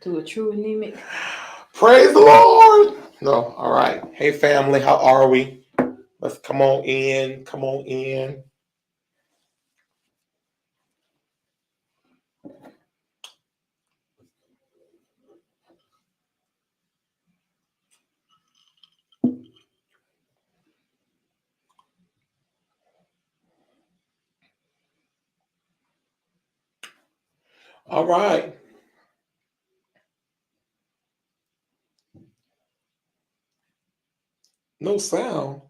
To a true anemic. Praise the Lord. No, all right. Hey, family, how are we? Let's come on in. Come on in. All right. No sound.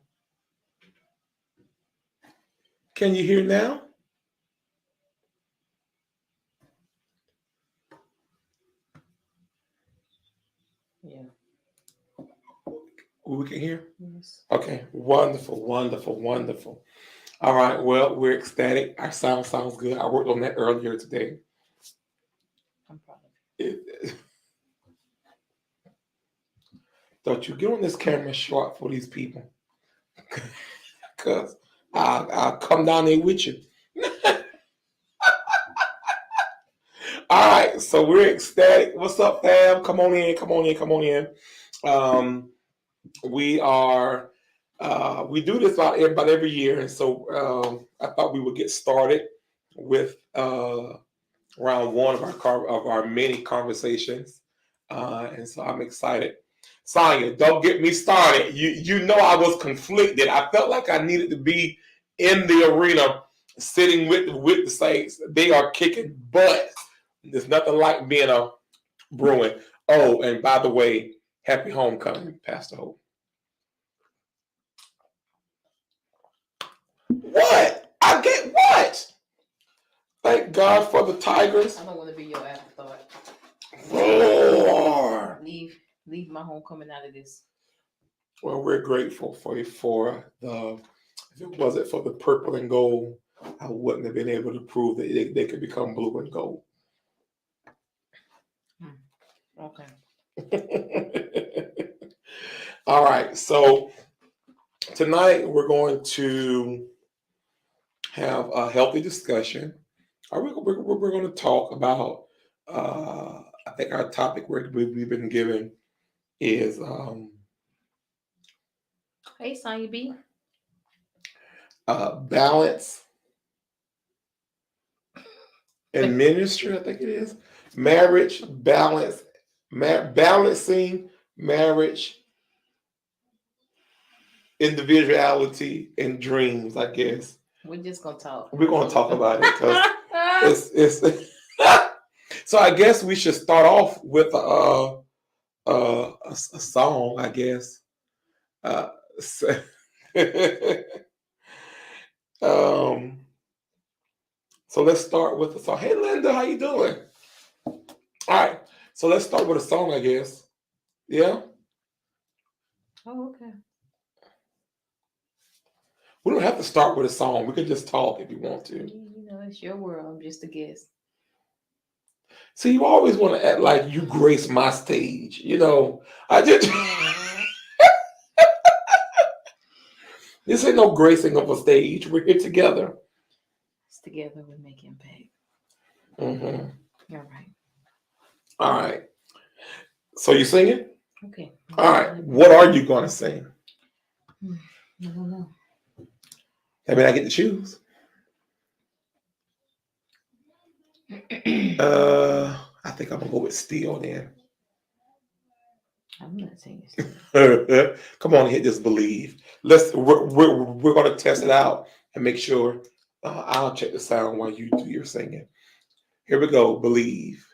Can you hear now? Yeah. We can hear? Yes. Okay. Wonderful, wonderful, wonderful. All right. Well, we're ecstatic. Our sound sounds good. I worked on that earlier today. I'm proud of It- don't you get on this camera short for these people. Because I'll come down there with you. All right, so we're ecstatic. What's up, fam? Come on in, come on in, come on in. Um, we are we do this about every year, and so I thought we would get started with round one of our many conversations, and so I'm excited. Sonya, don't get me started. You know I was conflicted. I felt like I needed to be in the arena, sitting with the Saints. They are kicking butt. There's nothing like being a Bruin. Oh, and by the way, happy homecoming, Pastor Hope. What? I get what? Thank God for the Tigers. I don't want to be your afterthought. Roar. Leave my homecoming out of this. Well, we're grateful for the. If it wasn't for the purple and gold, I wouldn't have been able to prove that they could become blue and gold. Okay. All right. So tonight we're going to have a healthy discussion. We're going to talk about. I think our topic we've been given is Hey, Sonya B. balance in ministry. I think it is marriage balance, balancing marriage, individuality, and dreams. I guess We're just gonna talk. we're going to talk about it because it's. So I guess we should start off with a song. I guess. Uh, um, so let's start with the song. Hey, Linda, how you doing? All right. So let's start with a song, I guess. Yeah. Oh, okay. We don't have to start with a song. We can just talk if you want to. You know, it's your world. I'm just a guest. See, you always want to act like you grace my stage. You know, I just this ain't no gracing of a stage. We're here together. It's together we make impact. Mm-hmm. All right. All right. So you singing? Okay. All right. What are you gonna sing? I don't know. I mean, I get to choose. I think I'm gonna go with Steel then. I'm not singing. Come on, hit this believe. We're gonna test it out and make sure. I'll check the sound while you do your singing. Here we go. Believe.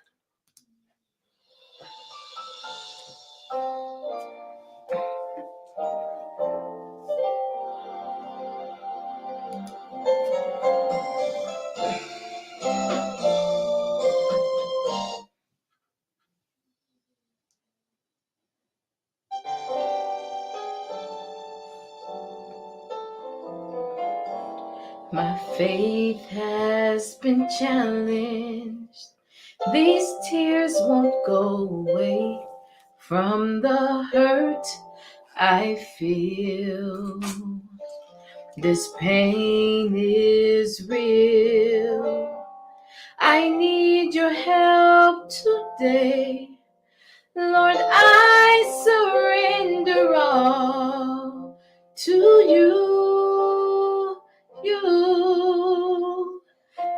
My faith has been challenged. These tears won't go away from the hurt I feel. This pain is real. I need your help today. Lord, I surrender all to you.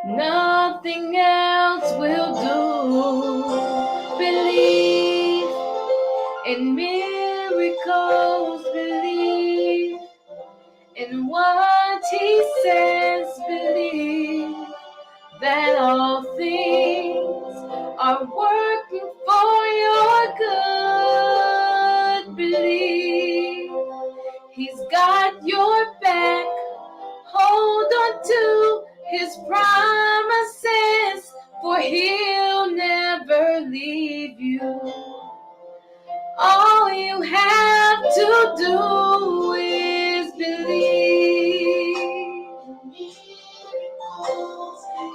Nothing else will do. Believe in miracles, believe in what he says, believe that all things are working for your good. Believe he's got your back. Hold on to his promises, for he'll never leave you. All you have to do is believe.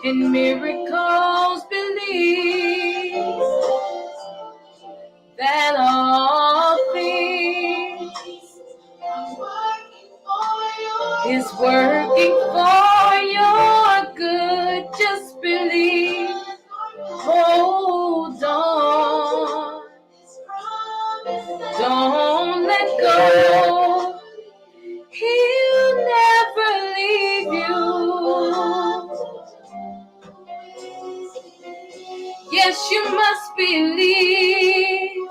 In miracles, believe that all things is working for your good. Just believe. Hold on. Don't let go. He'll never leave you. Yes, you must believe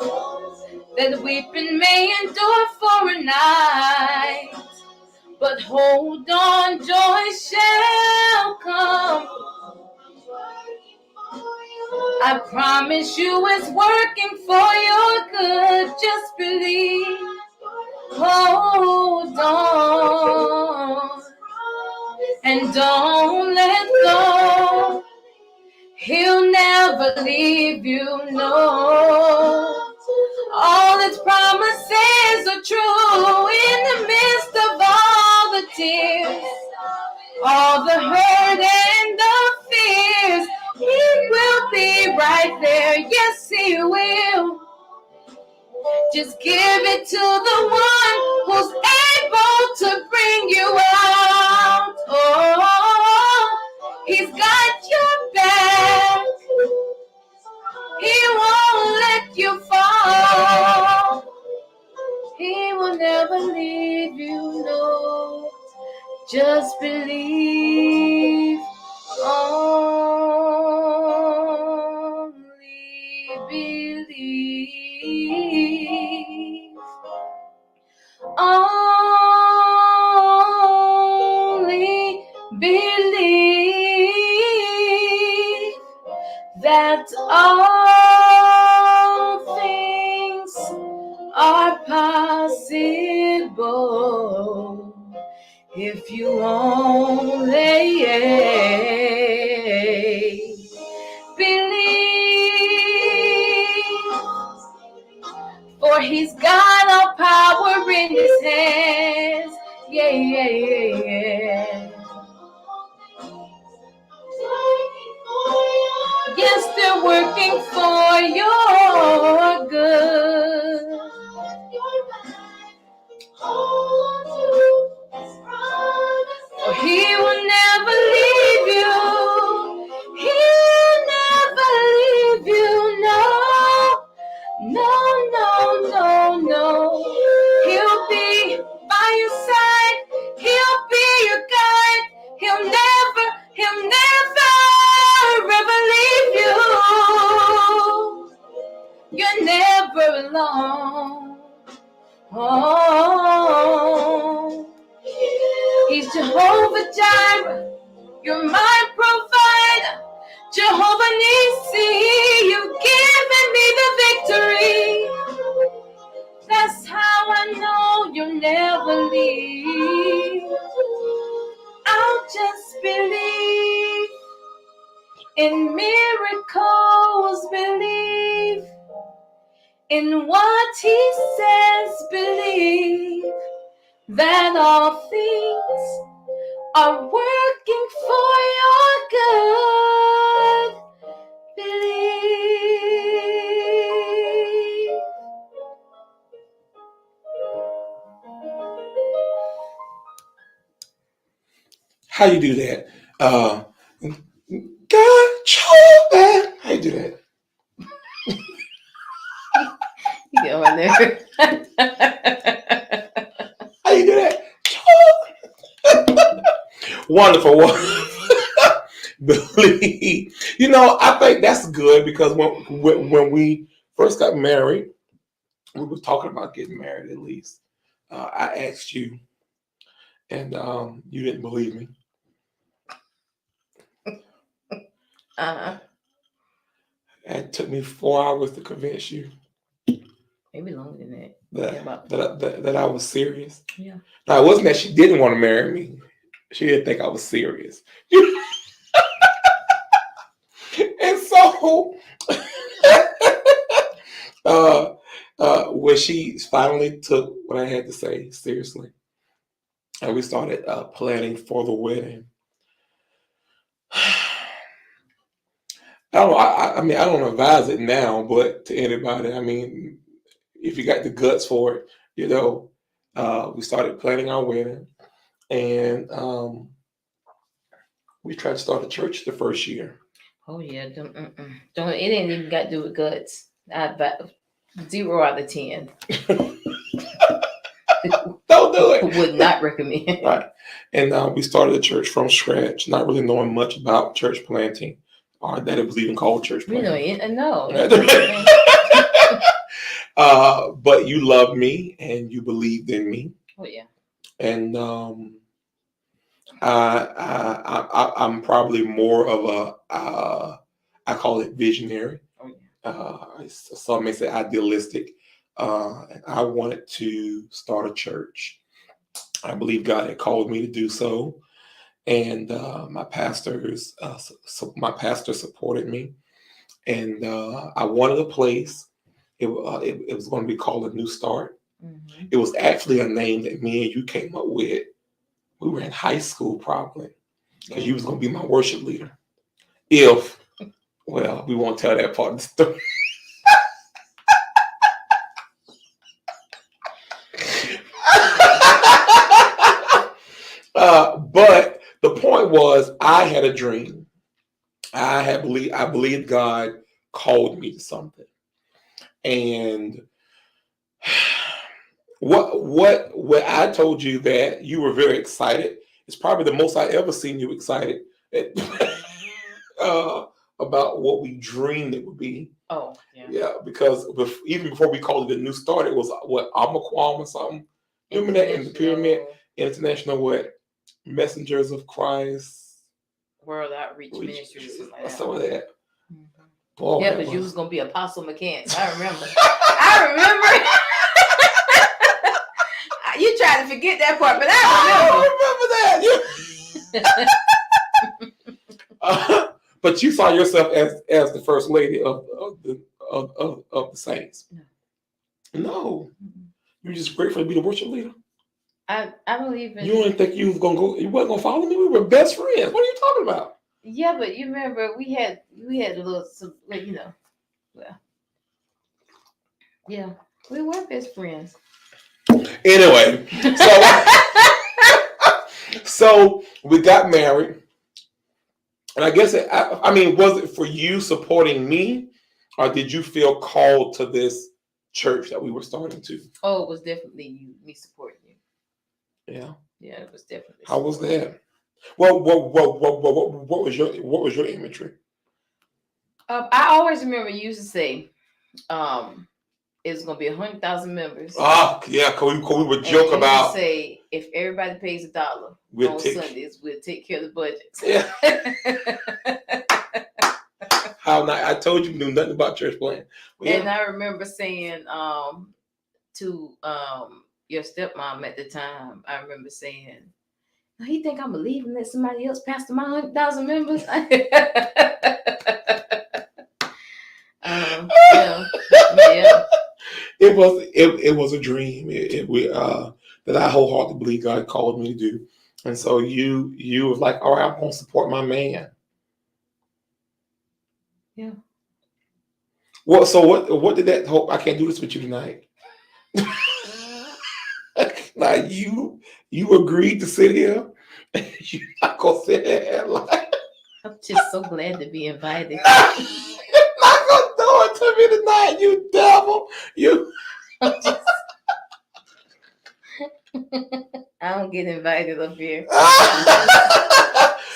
that weeping may endure for a night, but hold on, joy shall come. I promise you it's working for your good. Just believe. Hold on and don't let go. He'll never leave you, no. All his promises are true in the midst of all the tears, all the hurt and the fears. He will be right there, yes he will. Just give it to the one who's able to bring you out. Oh, he's got your back. He won't let you fall. He will never leave you, no. Just believe. Only believe. Only believe that all things are possible if you only believe. For he's got all power in his hands. Yeah. Yes, they're working for your good. For he will never leave you. He'll never leave you, no. He'll be by your side. He'll be your guide. He'll never ever leave you. You're never alone. Oh, he's Jehovah Jireh. You're my provider. Jehovah Nissi, you've given me the victory. That's how I know you'll never leave. I'll just believe in miracles, believe in what he says, believe that all things are working for your good. Believe. How you do that? God, man. How you do that? You get on my nerve. How you do that? Wonderful. Believe. You know, I think that's good because when we first got married, we were talking about getting married at least. I asked you, and you didn't believe me. Uh-huh. It took me 4 hours to convince you Maybe longer than that. that I was serious. Yeah. Now, it wasn't that she didn't want to marry me. She didn't think I was serious. And so, when she finally took what I had to say seriously, and we started planning for the wedding, I mean, I don't advise it now, but to anybody, I mean, if you got the guts for it, you know, we started planning our wedding, and we tried to start a church the first year. Oh yeah, don't. It ain't even got to do with guts. 0 out of 10. Don't do it. Would not recommend. Right. And we started a church from scratch, not really knowing much about church planting, or that it was even called church planting. No. But you loved me and you believed in me. Oh yeah. And I'm probably more of a I call it visionary. Oh yeah. Some may say idealistic. And I wanted to start a church. I believe God had called me to do so, and my pastor supported me, and I wanted a place. It was going to be called A New Start. Mm-hmm. It was actually a name that me and you came up with. We were in high school probably, because you was going to be my worship leader. Well, we won't tell that part of the story. But the point was, I had a dream. I believed God called me to something. And what I told you that you were very excited. It's probably the most I ever seen you excited about what we dreamed it would be. Oh, yeah. Yeah, because even before we called it A New Start, it was what, Amaquam or something. Remember that in the pyramid? International what? Messengers of Christ. World Outreach Ministries. Some of that. Mm-hmm. Boy, yeah, because you was going to be Apostle McCants. I remember. I remember. You tried to forget that part, but I remember that. But you saw yourself as the first lady of the saints. No. You're just grateful to be the worship leader. I believe in. You didn't think you was gonna go? You wasn't gonna follow me? We were best friends. What are you talking about? Yeah, but you remember we had a little, well, yeah, we were best friends. Anyway, so we got married, and I guess I mean, was it for you supporting me, or did you feel called to this church that we were starting to? Oh, it was definitely me supporting you. Yeah. Yeah, it was definitely. How was that? Well, what was your imagery? I always remember you used to say, it's gonna be 100,000 members. Yeah, cause we would joke about. Say if everybody pays $1 on Sundays, we'll take care of the budget. Yeah. How not? I told you knew nothing about church plan. Well, and I remember saying to your stepmom at the time, I remember saying, "You think I'm gonna leave and let somebody else pastor my 100,000 members?" Yeah. It was a dream. That I wholeheartedly believe God called me to do, and so you was like, "All right, I'm gonna support my man." Yeah. What did that hope? I can't do this with you tonight. Like you agreed to sit here. You're not gonna sit here and lie. I'm just so glad to be invited. You're not gonna do it to me tonight, you devil. You I don't get invited up here.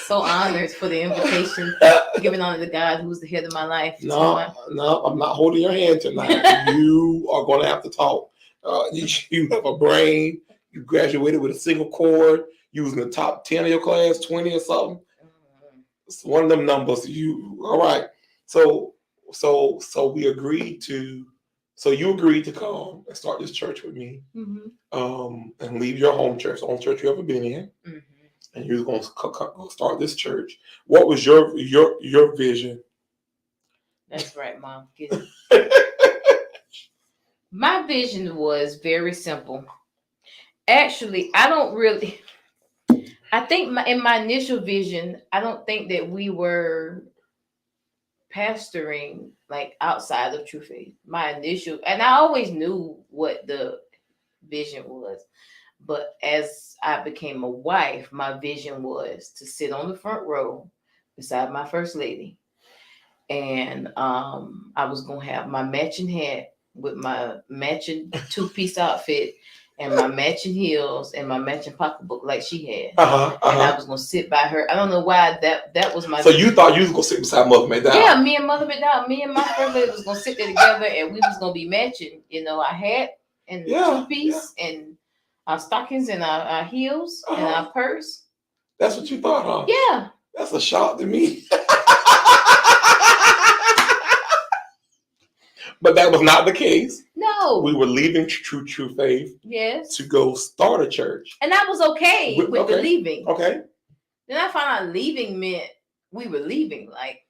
So honored for the invitation, giving honor to God, who's the head of my life. No, I'm not holding your hand tonight. You are going to have to talk. You have a brain. You graduated with a single cord. You was in the top 10 of your class, 20 or something. It's one of them numbers. You all right? So we agreed to. So you agreed to come and start this church with me, and leave your home church, the only church you ever been in, and you was going to start this church. What was your vision? That's right, Mom. My vision was very simple. Actually, I think in my initial vision, I don't think that we were pastoring like outside of True Faith. And I always knew what the vision was, but as I became a wife, my vision was to sit on the front row beside my first lady, and I was gonna have my matching hat with my matching two-piece outfit and my matching heels and my matching pocketbook like she had. And I was gonna sit by her. I don't know why that was my. So you thought you was gonna sit beside Mother McDowell? Yeah, me and Mother McDowell, me and my first lady was gonna sit there together, and we was gonna be matching. Our hat and two-piece and our stockings and our heels and our purse. That's what you thought, huh? Yeah. That's a shock to me. But that was not the case. No. We were leaving True Faith. Yes. To go start a church. And I was okay with the leaving. Okay. Then I found out leaving meant we were leaving. Like,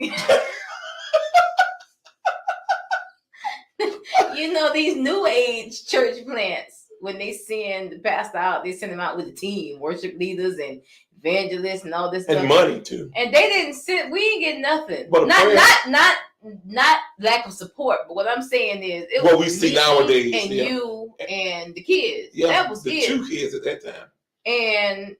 these new age church plants, when they send the pastor out, they send him out with a team, worship leaders and evangelists and all this stuff. And money too. And they didn't we didn't get nothing. But not lack of support, but what I'm saying is it what was we see nowadays and you and the kids. Yeah, that was the it. 2 kids at that time. And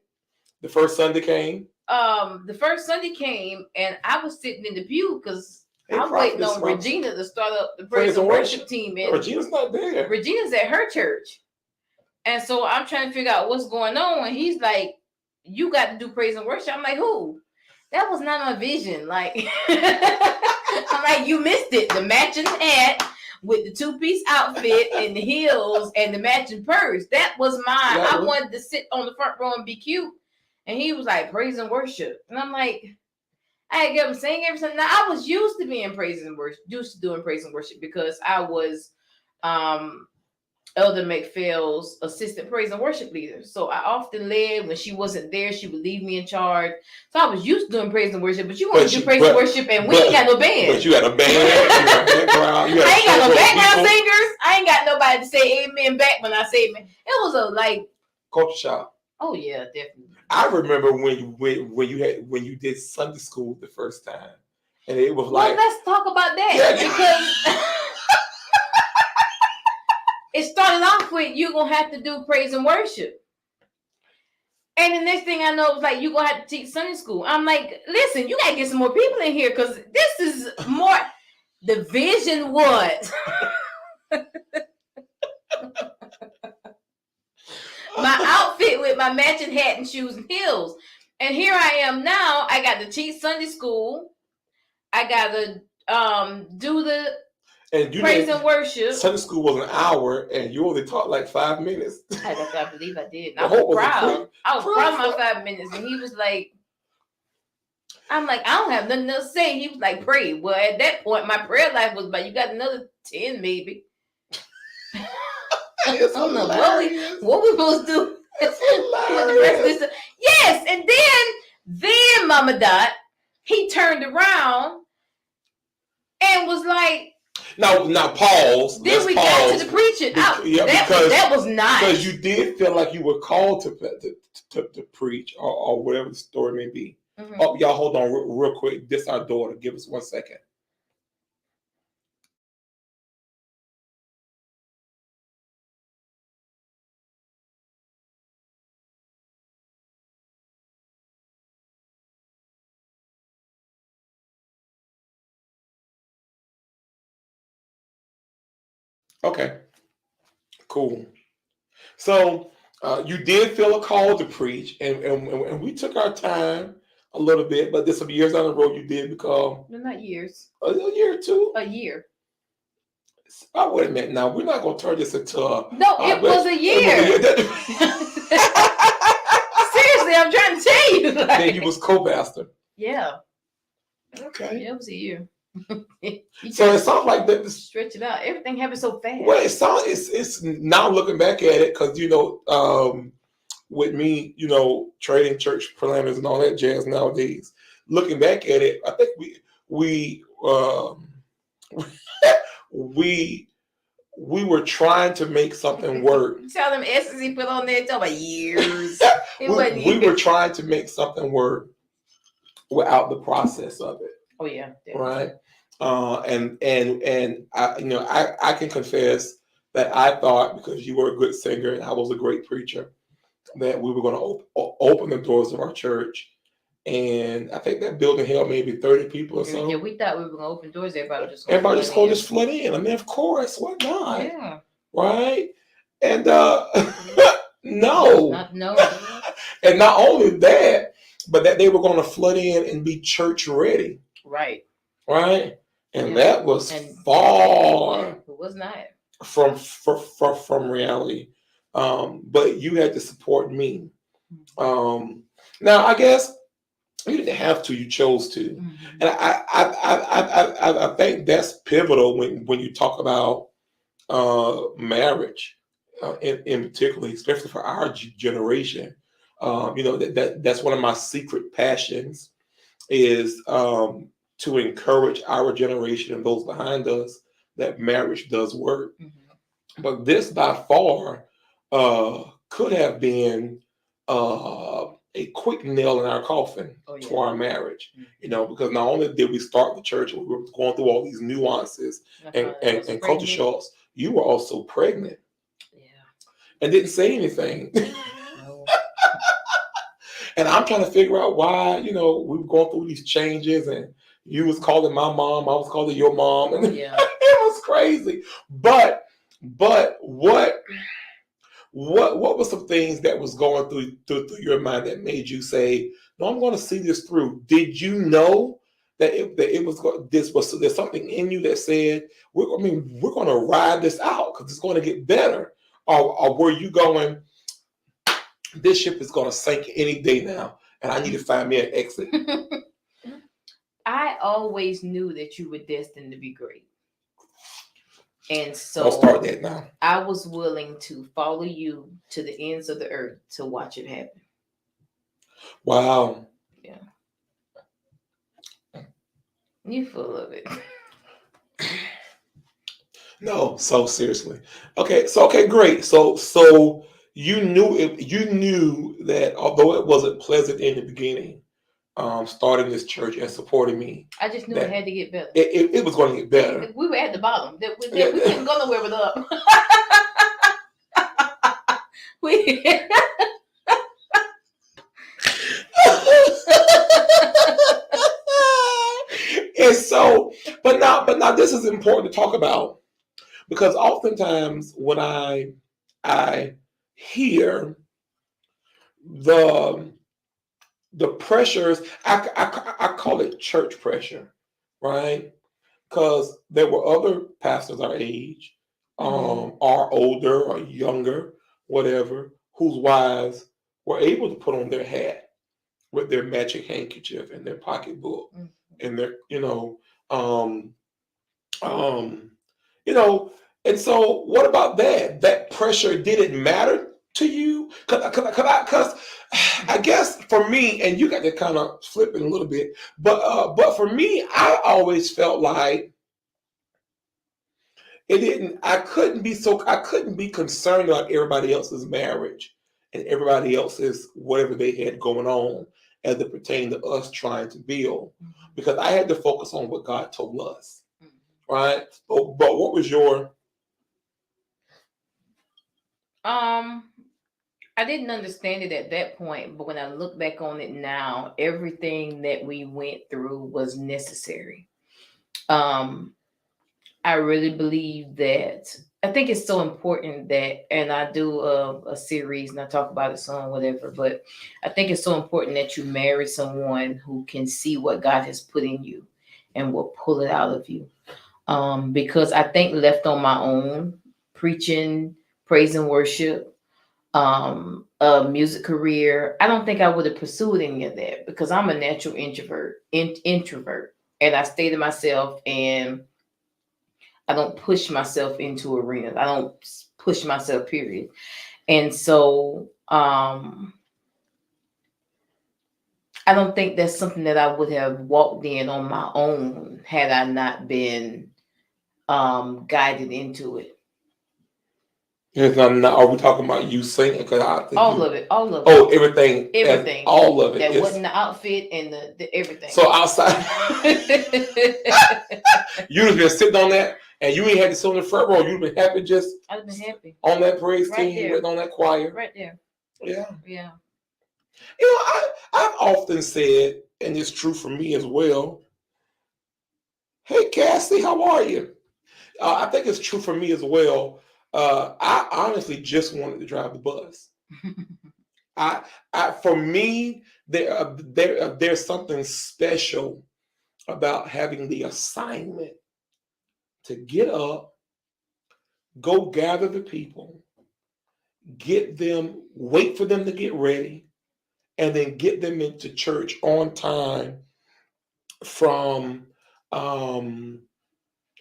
the first Sunday came. The first Sunday came, and I was sitting in the pew because I'm waiting on Regina to start up the praise and worship team. And Regina's not there. Regina's at her church, and so I'm trying to figure out what's going on. And he's like, "You got to do praise and worship." I'm like, "Who?" That was not my vision. Like, I'm like, "You missed it." The matching hat with the two-piece outfit and the heels and the matching purse. That was mine. I wanted to sit on the front row and be cute. And he was like, praise and worship. And I'm like, I get him saying everything. Now, I was used to being praise and worship, used to doing praise and worship because I was Elder McPhail's assistant praise and worship leader. So I often led. When she wasn't there, she would leave me in charge. So I was used to doing praise and worship, but you want to do praise and worship, and we ain't got no band. But you got a band. I ain't got no background singers. I ain't got nobody to say amen back when I say amen. It was a culture shock. Oh yeah, definitely. I remember when you did Sunday school the first time, and it was like. Well, let's talk about that because it started off with you're gonna have to do praise and worship, and the next thing I know it was like you're gonna have to teach Sunday school. I'm like, listen, you gotta get some more people in here because this is more. The vision was. My outfit with my matching hat and shoes and heels. And here I am now. I got to teach Sunday school. I got to do the praise and worship. Sunday school was an hour, and you only taught like 5 minutes. I believe I did. I was proud. I was proud of my 5 minutes. And he was like, I'm like, I don't have nothing else to say. He was like, pray. Well, at that point, my prayer life was like, you got another 10 maybe. I don't know what we supposed to do with the rest of this. Yes, and then Mama Dot, he turned around and was like, Now pause. Then we got to the preaching. That was nice. Because you did feel like you were called to preach or whatever the story may be. Mm-hmm. Oh, y'all hold on real quick. This is our daughter. Give us 1 second. Okay. Cool. So you did feel a call to preach, and we took our time a little bit, but there's some years down the road you did become No, not years. a year or two. A year. Oh, wait a minute. Now we're not going to turn this into a No, it was a year. Seriously, I'm trying to tell you. Like, then you was co-pastor. Yeah. Okay. Yeah, it was a year. So it sounds like that. Stretch it out. Everything happened so fast. Well, it sounds. It's now looking back at it, because with me, trading church planners and all that jazz nowadays. Looking back at it, I think we were trying to make something work. Tell them S's he put on there. Talk about years. we were trying to make something work without the process of it. Oh yeah, definitely. Right. And I can confess that I thought, because you were a good singer and I was a great preacher, that we were going to open the doors of our church. And I think that building held maybe 30 people or so. Yeah, we thought we were going to open doors. Everybody just going to flood in. I mean, of course, why not? Yeah. Right. And no. And not only that, but that they were going to flood in and be church ready. Right. Right. And that was far. It was not from reality. But you had to support me. Now, I guess you didn't have to; you chose to, and I think that's pivotal when you talk about marriage, in particular, especially for our generation. That's one of my secret passions is to encourage our generation and those behind us that marriage does work. But this by far could have been a quick nail in our coffin to our marriage, because not only did we start the church, we were going through all these nuances and culture shocks. You were also pregnant, and didn't say anything. No. And I'm trying to figure out why, we were going through these changes, and you was calling my mom, I was calling your mom, and it was crazy. But what were some things that was going through your mind that made you say, "No, I'm going to see this through"? Did you know that there's something in you that said, we're going to ride this out because it's going to get better, or were you going, this ship is going to sink any day now, and I need to find me an exit? I always knew that you were destined to be great. And so I'll start that now. I was willing to follow you to the ends of the earth to watch it happen. Wow. Yeah. You full of it. No, so seriously. Okay, great. So you knew that although it wasn't pleasant in the beginning, starting this church and supporting me, I just knew it had to get better. It was going to get better. We were at the bottom. We couldn't go nowhere with up. And so, but now this is important to talk about, because oftentimes when I hear the pressures, I call it church pressure, right? Because there were other pastors our age, or older or younger, whatever, whose wives were able to put on their hat with their magic handkerchief and their pocketbook and their, and so what about that? That pressure didn't matter to you? Because I guess for me, and you got to kind of flip it a little bit, but for me, I always felt like I couldn't be concerned about everybody else's marriage and everybody else's whatever they had going on as it pertained to us trying to build, because I had to focus on what God told us, right? But what was your... I didn't understand it at that point, but when I look back on it now, everything that we went through was necessary. I really believe that, I think it's so important that, and I do a series and I talk about it some, whatever, but I think it's so important that you marry someone who can see what God has put in you and will pull it out of you. Because I think left on my own, preaching, praise and worship, a music career, I don't think I would have pursued any of that because I'm a natural introvert, and I stay to myself and I don't push myself into arenas. I don't push myself, period. And so I don't think that's something that I would have walked in on my own had I not been guided into it. It's not, are we talking about you singing? Because I think All of it, all of it. oh, everything, Everything. all of it. That wasn't the outfit and the everything. So outside, you just been sitting on that, and you ain't had to sit on the front row. You've been happy just. I've been happy on that praise right team, there. on that choir. Right there. Yeah. Yeah. You know, I've often said, and it's true for me as well. Hey, Cassie, how are you? I think it's true for me as well. I honestly just wanted to drive the bus. For me, there's something special about having the assignment to get up, go gather the people, get them, wait for them to get ready, and then get them into church on time from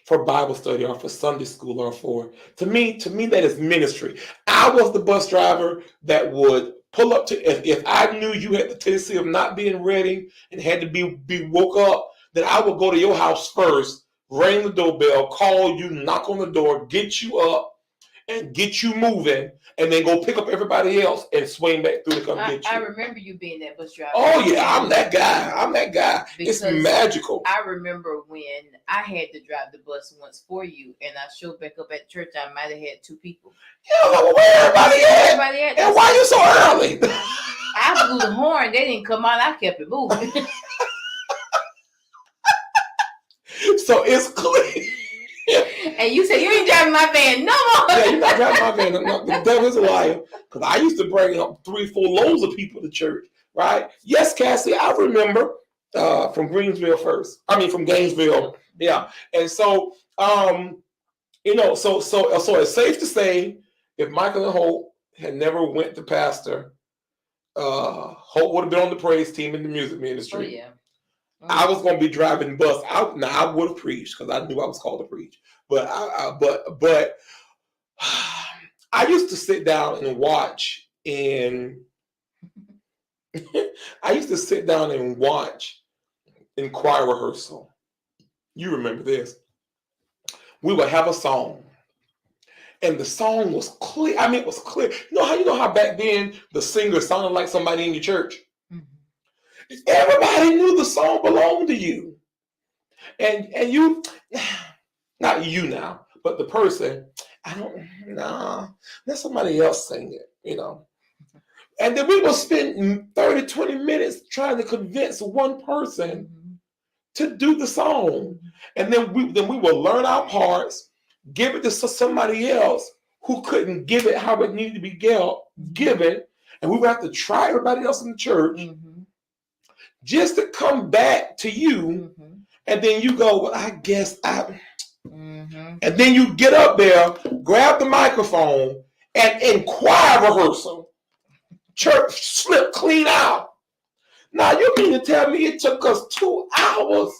for Bible study or for Sunday school or for to me that is ministry. I was the bus driver that would pull up to if I knew you had the tendency of not being ready and had to be woke up, then I would go to your house first, ring the doorbell, call you, knock on the door, get you up and get you moving, and then go pick up everybody else and swing back through to come get you. I remember you being that bus driver. Oh yeah, I'm that guy. Because it's magical. I remember when I had to drive the bus once for you, and I showed back up at church. I might have had 2 people. Yeah, well, where everybody at? And why you so early? I blew the horn. They didn't come out. I kept it moving. So it's clear. And you said you ain't driving my van no more. Yeah, you're not driving my van. No, the devil is a liar. Because I used to bring up 3-4 loads of people to church, right? Yes, Cassie, I remember from Greensville first. I mean, from Gainesville. Yeah. And so, you know, so it's safe to say if Michael and Hope had never went to pastor, Hope would have been on the praise team in the music ministry. Oh, yeah. I was going to be driving bus. I would have preached because I knew I was called to preach. But I used to sit down and watch in choir rehearsal. You remember this. We would have a song. And the song was clear. I mean, it was clear. You know how back then the singer sounded like somebody in your church? Everybody knew the song belonged to you. And you, not you now, but the person, let somebody else sing it, you know. And then we will spend 30, 20 minutes trying to convince one person to do the song. And then we will learn our parts, give it to somebody else who couldn't give it how it needed to be given. And we would have to try everybody else in the church. Just to come back to you, and then you go, well, I guess and then you get up there, grab the microphone, and in choir rehearsal, church slip clean out. Now, you mean to tell me it took us 2 hours?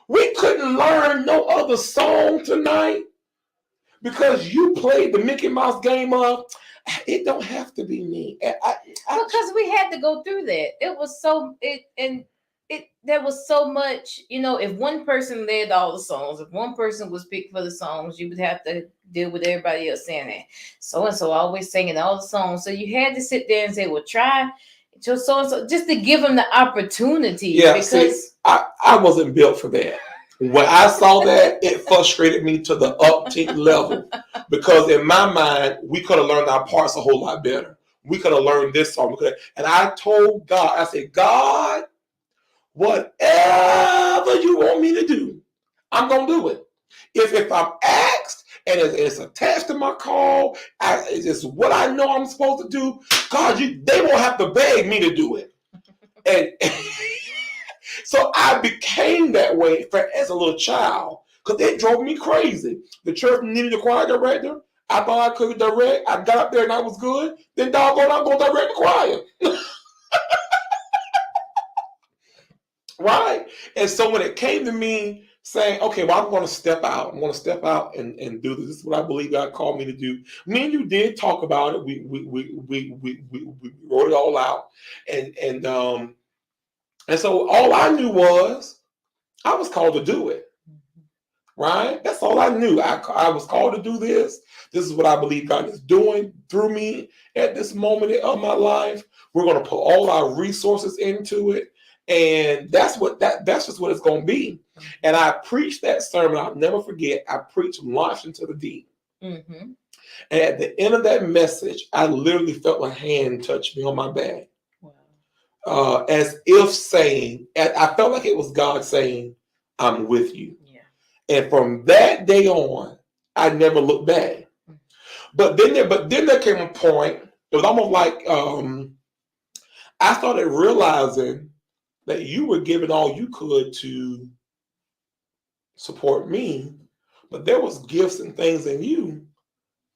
We couldn't learn no other song tonight because you played the Mickey Mouse game of, it don't have to be me. Because we had to go through that. It was there was so much, you know, if one person led all the songs, if one person was picked for the songs, you would have to deal with everybody else saying that. So-and-so always singing all the songs. So you had to sit there and say, well, try just so-and-so, just to give them the opportunity. Yeah, because I wasn't built for that. When I saw that, it frustrated me to the uptick level because in my mind, we could have learned our parts a whole lot better. We could have learned this song. And I told God, I said, God, whatever you want me to do, I'm going to do it. If I'm asked and it's attached to my call. It's just what I know I'm supposed to do. God, they won't have to beg me to do it. And so I became that way as a little child because it drove me crazy. The church needed a choir director. I thought I could direct. I got up there and I was good. Then doggone, I'm going to direct the choir. Right? And so when it came to me saying, okay, well, I'm going to step out. I'm going to step out and do this. This is what I believe God called me to do. Me and you did talk about it. We wrote it all out. And so all I knew was I was called to do it. Right? That's all I knew. I was called to do this. This is what I believe God is doing through me at this moment of my life. We're going to put all our resources into it. And that's just what it's going to be. And I preached that sermon. I'll never forget. I preached Launch into the Deep. Mm-hmm. And at the end of that message, I literally felt a hand touch me on my back. Wow. As if saying, I felt like it was God saying, I'm with you. Yeah. And from that day on, I never looked back. Mm-hmm. But then there came a point, it was almost like I started realizing that you were giving all you could to support me, but there was gifts and things in you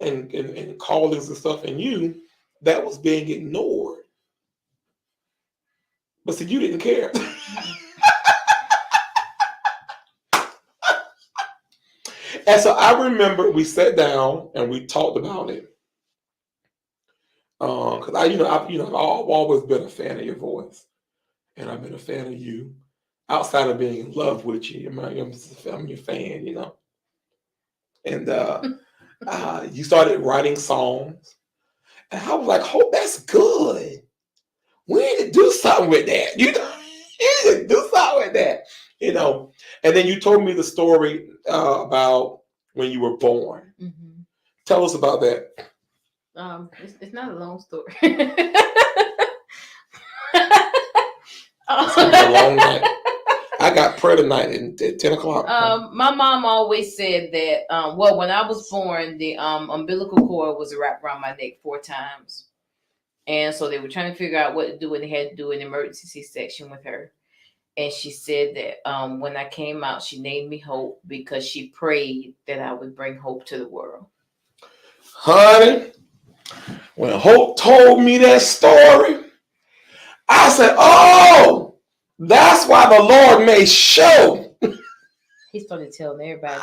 and callings and stuff in you that was being ignored. But see, you didn't care. And so I remember we sat down and we talked about it. Because I've always been a fan of your voice. And I've been a fan of you. Outside of being in love with you, I'm your fan, you know. And you started writing songs. And I was like, oh, that's good. We need to do something with that. You know, you need to do something with that. You know. And then you told me the story about when you were born. Mm-hmm. Tell us about that. It's not a long story. It's gonna be a long night. I got prayer tonight at 10 o'clock. My mom always said that, when I was born, the umbilical cord was wrapped around my neck 4 times. And so they were trying to figure out what to do, and they had to do an emergency C-section with her. And she said that when I came out, she named me Hope because she prayed that I would bring hope to the world. Honey, when Hope told me that story, I said, oh, that's why the Lord made sure. He started telling everybody.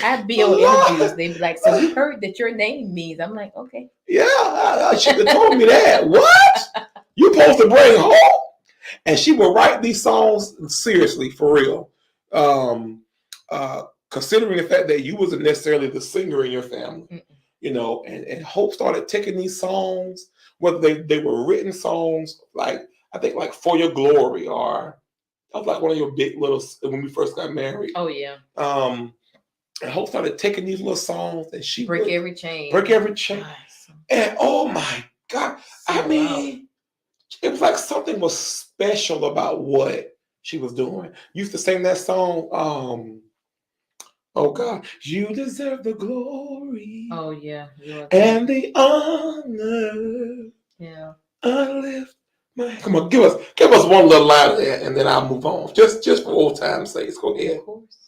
I'd be on interviews. They'd be like, so we heard that your name means. I'm like, okay. Yeah, she told me that. What? You supposed to bring hope? And she would write these songs seriously, for real. Considering the fact that you wasn't necessarily the singer in your family. Mm-mm. You know, and Hope started taking these songs, whether they were written songs, like, I think like For Your Glory, or that was like one of your big little, when we first got married. Oh, yeah. And Hope started taking these little songs and she Break Every Chain. Nice. And oh my God. I mean, it was like something was special about what she was doing. Used to sing that song, oh God, you deserve the glory. Oh yeah. And the honor. Yeah. I lift my, come on, give us one little line of that and then I'll move on. Just for old time's sake. Go ahead. Of course.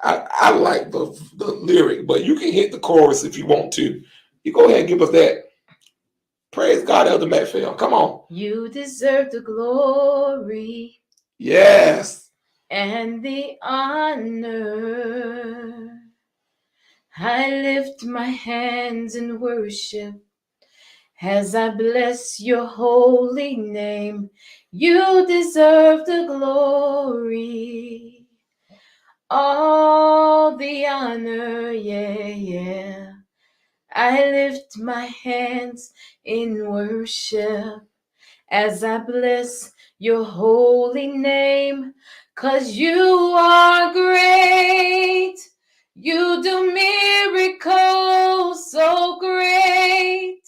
I like the lyric, but you can hit the chorus if you want to. You go ahead and give us that. Praise God, Elder Matfield. Come on. You deserve the glory. Yes. And the honor. I lift my hands in worship as I bless your holy name. You deserve the glory. All the honor, yeah. I lift my hands in worship as I bless your holy name, 'cause you are great. You do miracles so great.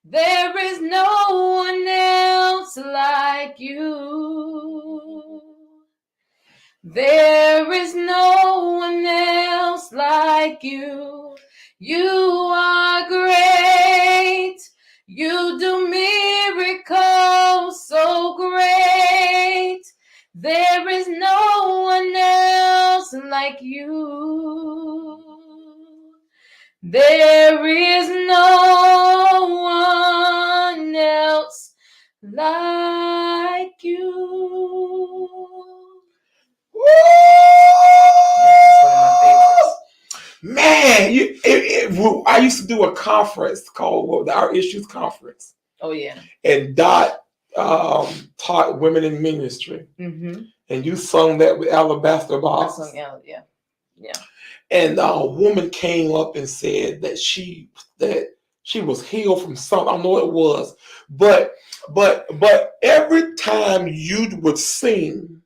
There is no one else like you. There is no one else like you. You are great. You do miracles so great. There is no one else like you. There is no one else like you. Woo! That's one of my favorites. Man, I used to do a conference called Our Issues Conference. Oh yeah. And Dot taught women in ministry. Mm-hmm. And you sung that with Alabaster I Box. sung out, yeah. Yeah. And a woman came up and said that she was healed from something. I don't know what it was. But every time you would sing,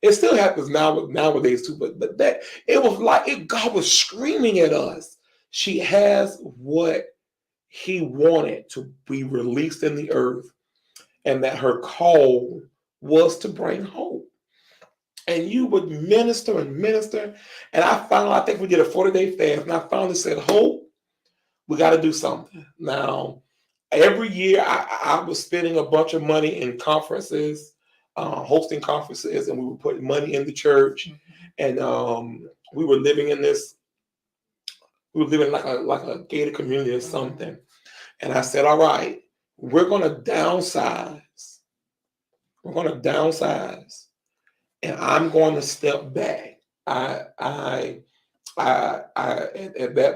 it still happens nowadays too, but that it was like God was screaming at us. She has what he wanted to be released in the earth, and that her call was to bring hope. And you would minister and minister. And I think we did a 40-day fast, and I finally said, Hope, we got to do something. Now, every year I was spending a bunch of money in conferences, hosting conferences, and we would put money in the church. And we were living in like a gated community or something. And I said, all right, we're going to downsize. We're going to downsize. And I'm going to step back. At that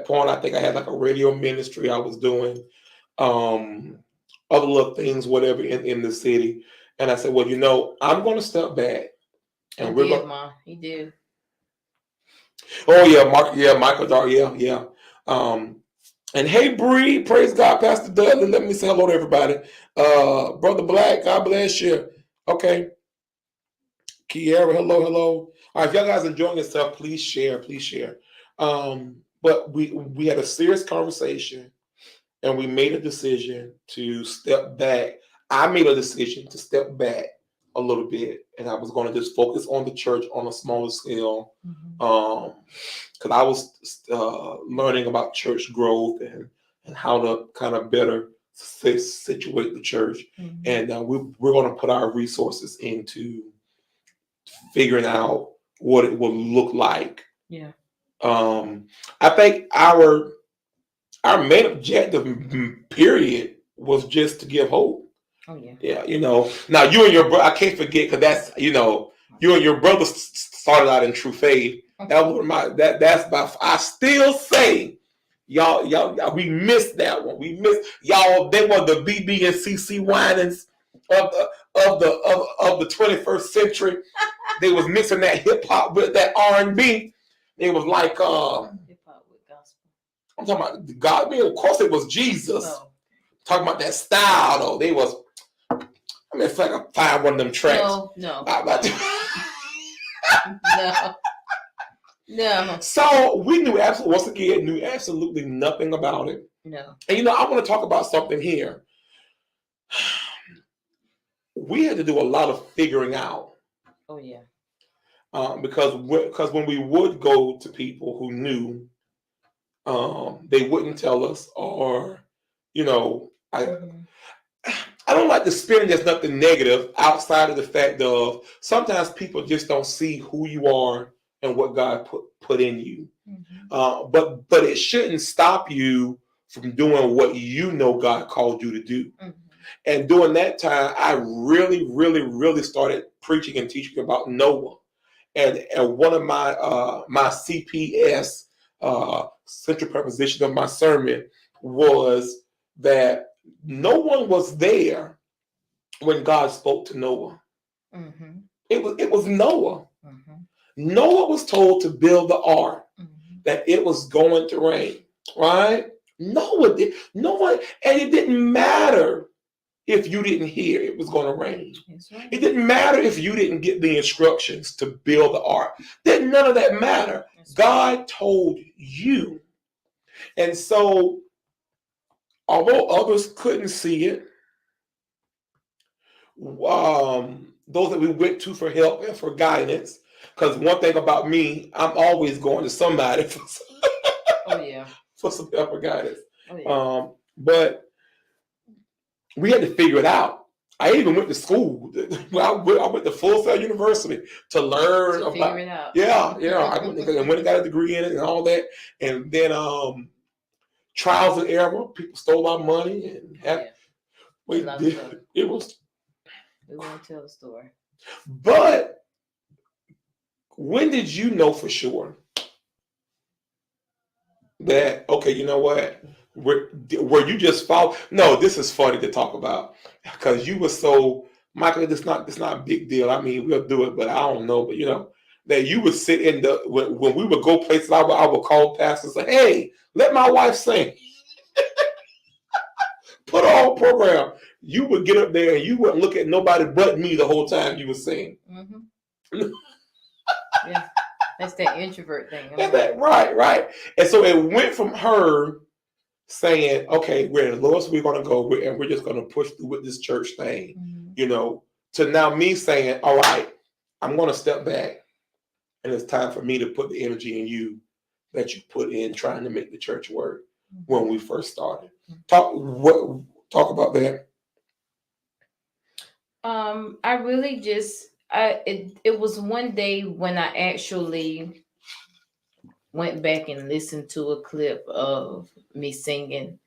point, I think I had like a radio ministry I was doing, other little things, whatever, in the city. And I said, well, I'm going to step back. And He did, Ma. He did. Oh yeah, Michael Dar, yeah. And hey, Bree, praise God, Pastor Dudley. Let me say hello to everybody. Brother Black, God bless you. Okay. Kiara, hello. All right, if y'all guys enjoying yourself, please share. But we had a serious conversation, and we made a decision to step back. I made a decision to step back a little bit, and I was going to just focus on the church on a smaller scale, because I was learning about church growth and how to kind of better situate the church, and we're going to put our resources into figuring out what it will look like. Yeah. I think our main objective, period, was just to give hope. Oh yeah. Yeah, Now you and your brother, I can't forget, because that's you and your brother started out in True Faith. That was that's by. I still say, y'all, we missed that one. We missed y'all. They were the BB and CC Winans of the 21st century. They was mixing that hip hop with that R&B. It was like hip hop with gospel. I'm talking about God. I mean, of course, it was Jesus. Oh. Talking about that style though. They was. I mean, if I can find one of them tracks. No. No. So we knew absolutely nothing about it. No. And I want to talk about something here. We had to do a lot of figuring out. Oh yeah. Because when we would go to people who knew, they wouldn't tell us, or I don't like to spin there's nothing negative outside of the fact of sometimes people just don't see who you are and what God put in you. But it shouldn't stop you from doing what God called you to do. And during that time, I really, really, really started preaching and teaching about Noah. And one of my CPS central preposition of my sermon was that no one was there when God spoke to Noah. It was Noah. Noah was told to build the ark, that it was going to rain, right? Noah did. Noah, and it didn't matter if you didn't hear it was going to rain. Right. It didn't matter if you didn't get the instructions to build the ark. None of that matter. God told you. And so, although others couldn't see it, those that we went to for help and for guidance, Because one thing about me, I'm always going to somebody for Oh yeah. for some help or guidance. Oh yeah. But we had to figure it out. I even went to school. I went to Full Sail University to learn To about. figure it out. Yeah, yeah. I went and got a degree in it and all that, and then trials and error. People stole our money and had. We did. It was. We won't tell the story. But when did you know for sure that okay? You know what? Were you just follow? No, this is funny to talk about because you were so Michael. It's not a big deal. I mean, we'll do it, but I don't know. But you know that you would sit in the when we would go places. I would call pastors and say, "Hey, let my wife sing." Put her on program. You would get up there and you wouldn't look at nobody but me the whole time you were singing. Mm-hmm. Yeah, that's that introvert thing. Right. And so it went from her saying, okay, we're the lowest we're going to go, and we're just going to push through with this church thing, to now me saying, all right, I'm going to step back, and it's time for me to put the energy in you that you put in trying to make the church work when we first started. Talk about that. I really just it was one day when I actually went back and listened to a clip of me singing,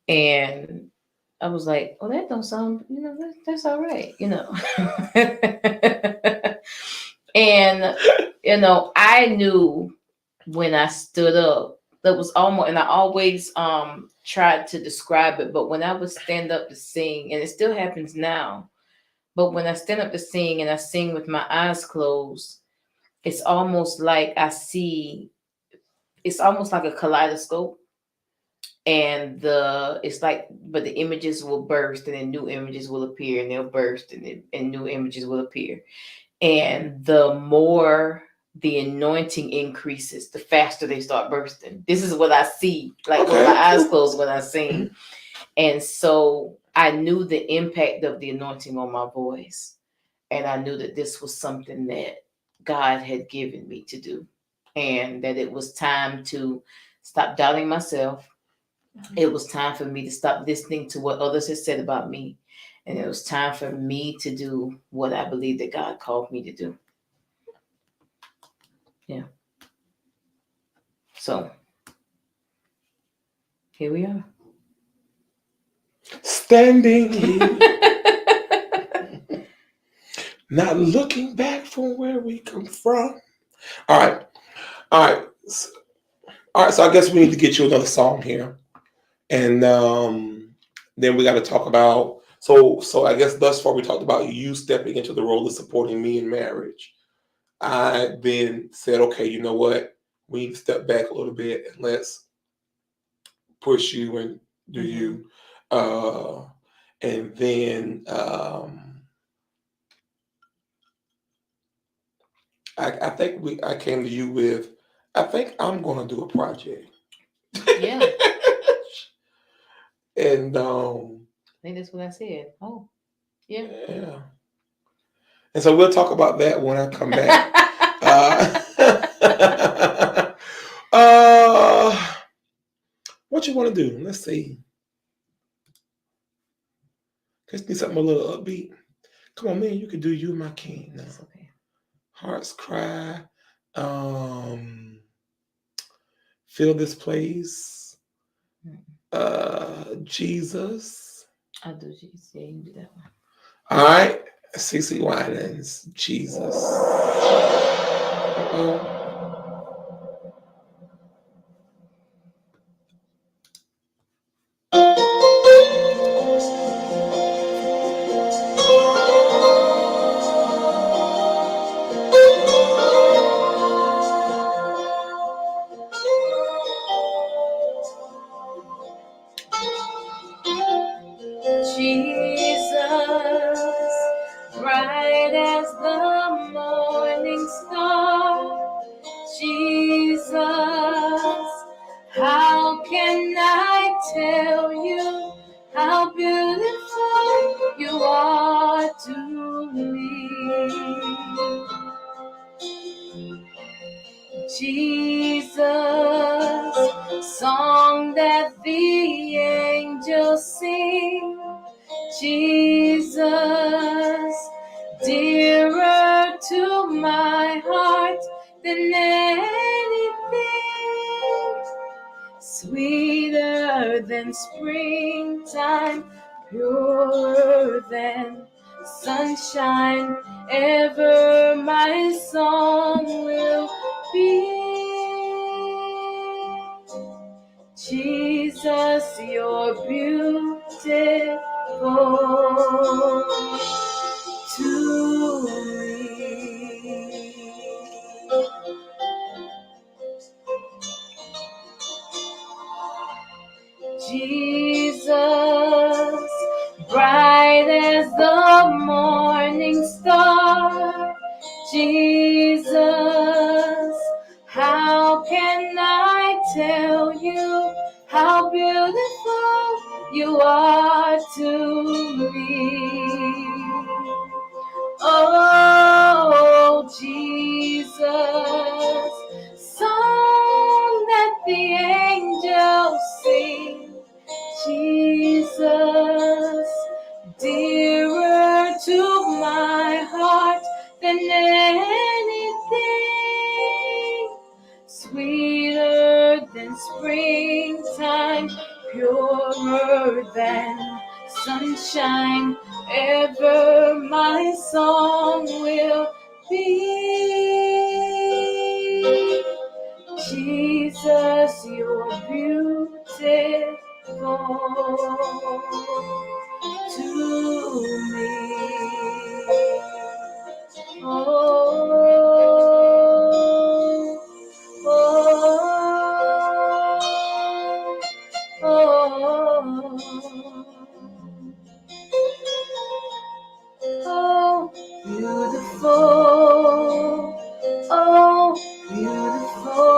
and I was like, "Oh, that don't sound, that's all right, And I knew when I stood up, that was almost, and I always tried to describe it, but when I would stand up to sing, and it still happens now, but when I stand up to sing and I sing with my eyes closed, it's almost like it's almost like a kaleidoscope. And but the images will burst and then new images will appear and they'll burst and new images will appear. And the more the anointing increases, the faster they start bursting. This is what I see, like with my eyes closed when I sing. And so I knew the impact of the anointing on my voice. And I knew that this was something that God had given me to do. And that it was time to stop doubting myself. It was time for me to stop listening to what others had said about me. And it was time for me to do what I believe that God called me to do. Yeah. So here we are. Standing here. Not looking back from where we come from. All right. So I guess we need to get you another song here, and then we got to talk about. So I guess thus far we talked about you stepping into the role of supporting me in marriage. I then said, okay, you know what? We need to step back a little bit and let's push you and do you, and then. I think I came to you with, I think I'm going to do a project. Yeah. And I think that's what I said. Oh, yeah. Yeah. And so we'll talk about that when I come back. What you want to do? Let's see. Let's do something a little upbeat. Come on, man. You can do You My King now. That's okay. Hearts Cry. Feel This Place. Jesus. I'll do Jesus. Yeah, you can do that one. All right. CeCe Winans. Jesus. Jesus, bright as the morning star. Jesus, how can I tell you how beautiful you are to me? song that the angels sing. Jesus, dearer to my heart than anything, sweeter than springtime, purer than sunshine, ever my song will be. Jesus, you're beautiful to me. Jesus, bright as the morning star. Jesus, how can I tell you how beautiful you are to me? Oh, Jesus, song that the angels sing. Jesus, dearer to my heart than anything, sweeter than springtime, purer than sunshine, ever my song will be. Jesus, you're beautiful to me. Oh, oh, oh, oh, beautiful, oh, beautiful,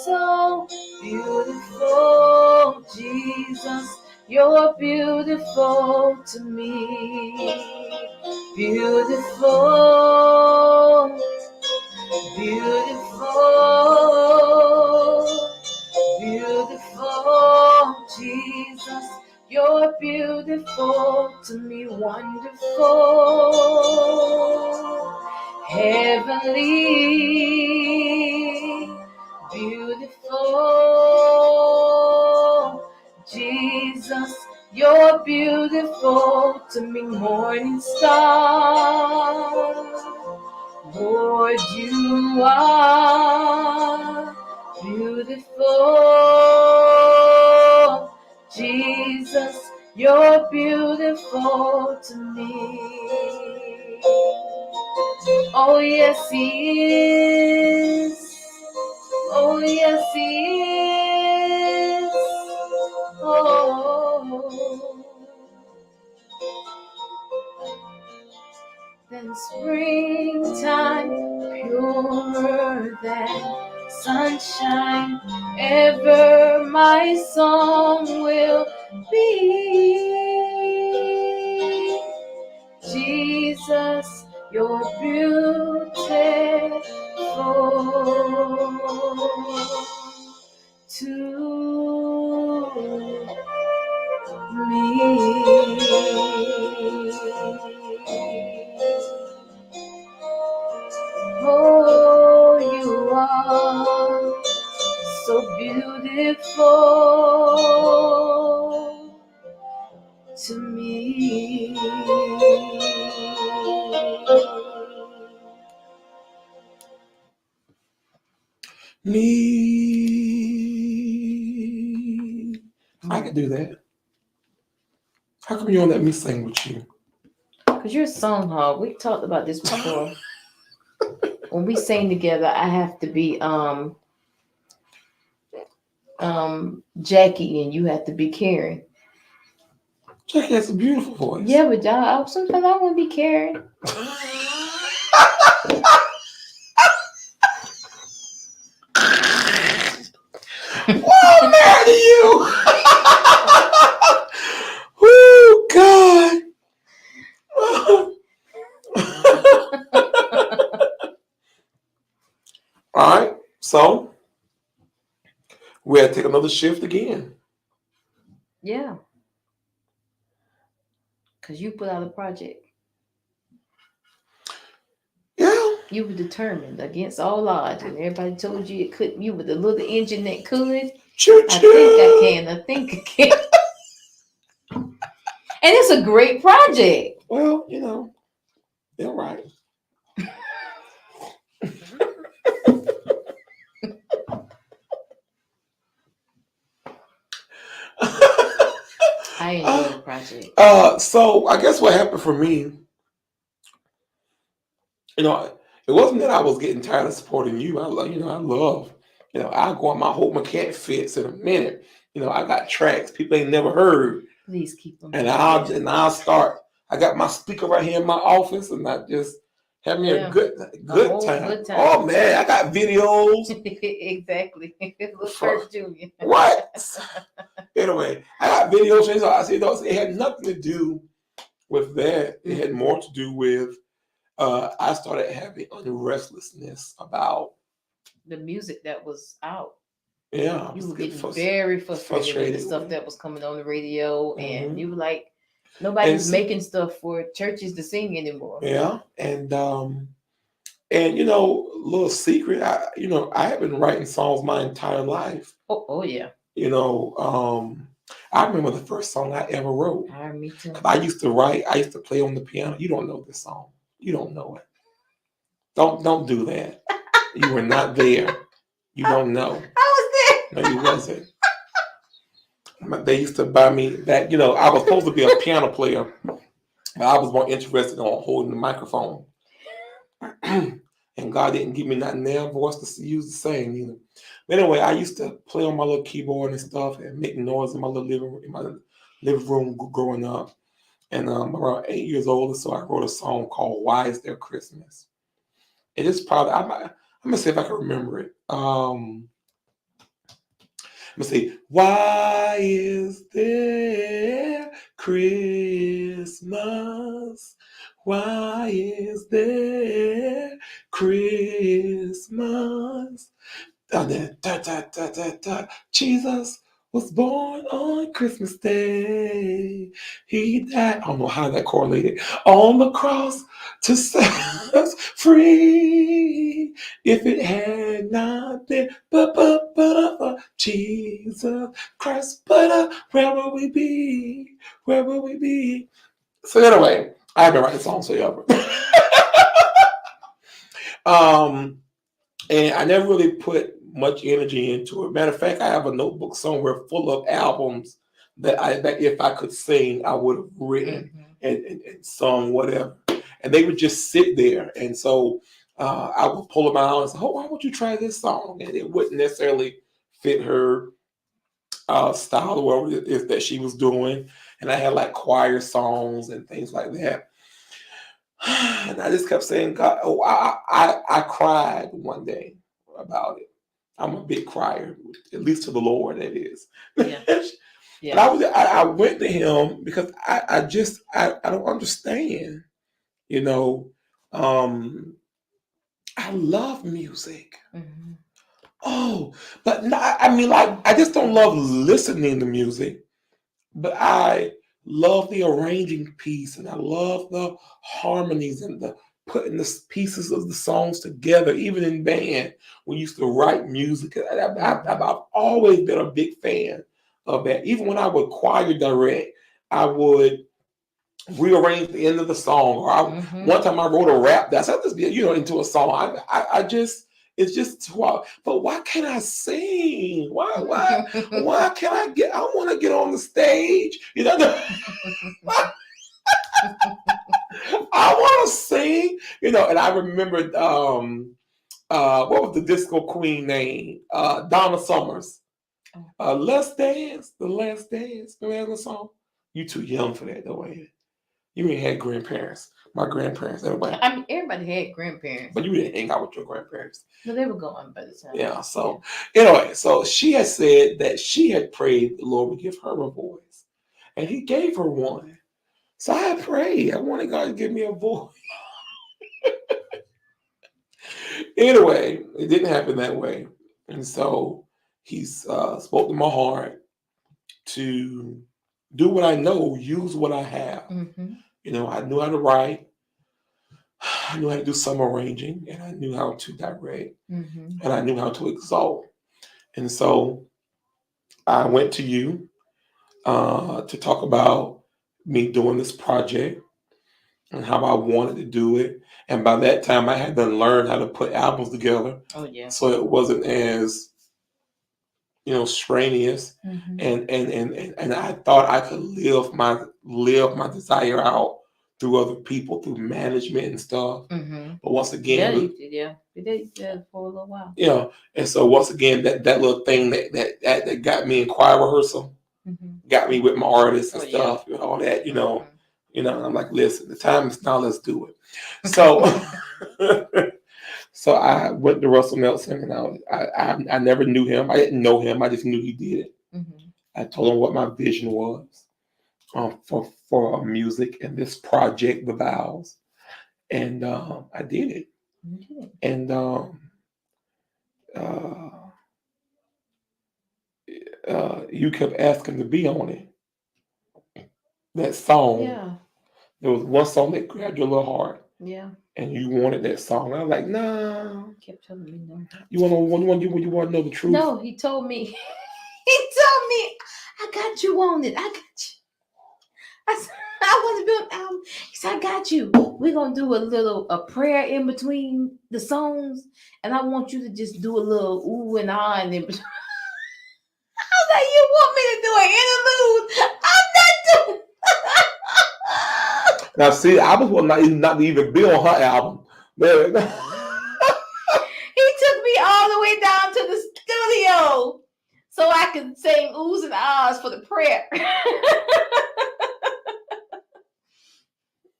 so beautiful, Jesus, you're beautiful to me, beautiful, beautiful, beautiful, Jesus, you're beautiful to me, wonderful, heavenly, beautiful, Jesus, you're beautiful to me, morning star. Lord, you are beautiful. Jesus, you're beautiful to me. Oh, yes, He is. Oh, yes, He is. Oh, than springtime, purer than sunshine, ever my song will be. Jesus, you're beautiful to me. Oh, you are so beautiful to me. I could do that. How come you won't let me sing with you? Because you're a song hog. We talked about this before. When we sing together, I have to be Jackie and you have to be Karen. Jackie has a beautiful voice. Yeah, but y'all, sometimes I want to be Karen. Oh, I'm mad at you. Oh, God. All right. So we had to take another shift again. Yeah. Because you put out a project. Yeah. You were determined against all odds, and everybody told you it couldn't. You were the little engine that could. Choo I choo. think I can. I think I can. And it's a great project. Well, you know, they're right. I enjoy the project. So I guess what happened for me, you know, it wasn't that I was getting tired of supporting you. I love, I love, I go on my whole mechanic fits in a minute. I got tracks people ain't never heard, Please keep them. and I'll start. I got my speaker right here in my office, and I just have me a good time. Good time. Oh man, I got videos. Exactly. First Junior. What? Anyway, I got videos. So I see those. It had nothing to do with that. It had more to do with I started having restlessness about the music that was out. Yeah, you were getting very frustrated with the stuff that was coming on the radio, and you were like, nobody's making stuff for churches to sing anymore. Yeah, and little secret, I have been writing songs my entire life. Oh yeah. I remember the first song I ever wrote. Me too. I used to play on the piano. You don't know this song. You don't know it. Don't do that. You were not there. You don't know. I was there. No, you wasn't. They used to buy me that. I was supposed to be a piano player, but I was more interested in holding the microphone. And God didn't give me that nail voice to use to sing either. But anyway, I used to play on my little keyboard and stuff and make noise in my little living room growing up. And around 8 years old, so I wrote a song called "Why Is There Christmas?" It is probably I'm gonna see if I can remember it. Let me see. Why is there Christmas? Why is there Christmas? Jesus was born on Christmas Day. He died. I don't know how that correlated. On the cross to set us free. If it had not been but Jesus Christ, where would we be? Where would we be? So anyway, I haven't written songs for you ever. And I never really put much energy into it. Matter of fact, I have a notebook somewhere full of albums that if I could sing, I would have written and sung whatever. And they would just sit there. And so I would pull them out and say, why don't you try this song? And it wouldn't necessarily fit her style or whatever it is that she was doing. And I had like choir songs and things like that. And I just kept saying, God, I cried one day about it. I'm a big crier, at least to the Lord, that is. Yeah. Yeah. But I went to him because I don't understand. I love music. Mm-hmm. Oh, but not, I just don't love listening to music, but I love the arranging piece, and I love the harmonies and the putting the pieces of the songs together. Even in band, we used to write music. I've always been a big fan of that. Even when I would choir direct, I would rearrange the end of the song. Or one time I wrote a rap that's into a song. It's just too hard. But why can't I sing? Why can't I get? I want to get on the stage. I want to sing. And I remember what was the disco queen name? Donna Summers. Let's Dance, the Last Dance. Remember the song? You too young for that, though, ain't it? You ain't had grandparents. My grandparents, everybody. Everybody had grandparents. But you didn't hang out with your grandparents. No, they were gone by the time. Yeah, so anyway, so she had said that she had prayed the Lord would give her a voice. And he gave her one. So I prayed. I wanted God to give me a voice. Anyway, it didn't happen that way. And so he's spoke to my heart to do what I know, use what I have. Mm-hmm. I knew how to write, I knew how to do some arranging, and I knew how to direct, Mm-hmm. and I knew how to exalt. And so I went to you to talk about me doing this project and how I wanted to do it. And by that time, I had to learn how to put albums together, Oh yeah. so it wasn't as strenuous. Mm-hmm. And I thought I could live my desire out through other people, through management and stuff. Mm-hmm. But once Yeah, again, you did. Yeah, you did that for a little while. and so once again, that little thing that got me in choir rehearsal, Mm-hmm. got me with my artists and Oh yeah. stuff, and all that, Mm-hmm. and I'm like, listen, the time is now, let's do it. So, so I went to Russell Nelson, and I never knew him. I didn't know him. I just knew he did it. Mm-hmm. I told him what my vision was for music and this project, The Vows, and I did it. You did. And uh, you kept asking to be on it. That song. Yeah. There was one song that grabbed your little heart, Yeah. and you wanted that song. I was like, nah. Kept telling me no. You want to know the truth? No, he told me. He told me, I got you on it. I got you. I said, I want to build an album. He said, I got you. We're gonna do a prayer in between the songs, and I want you to just do a little ooh and ah and in between. I was like, you want me to do an interlude? I'm not doing. Now, see, I was not even be on her album. Man. He took me all the way down to the studio so I could sing oohs and ahs for the prayer.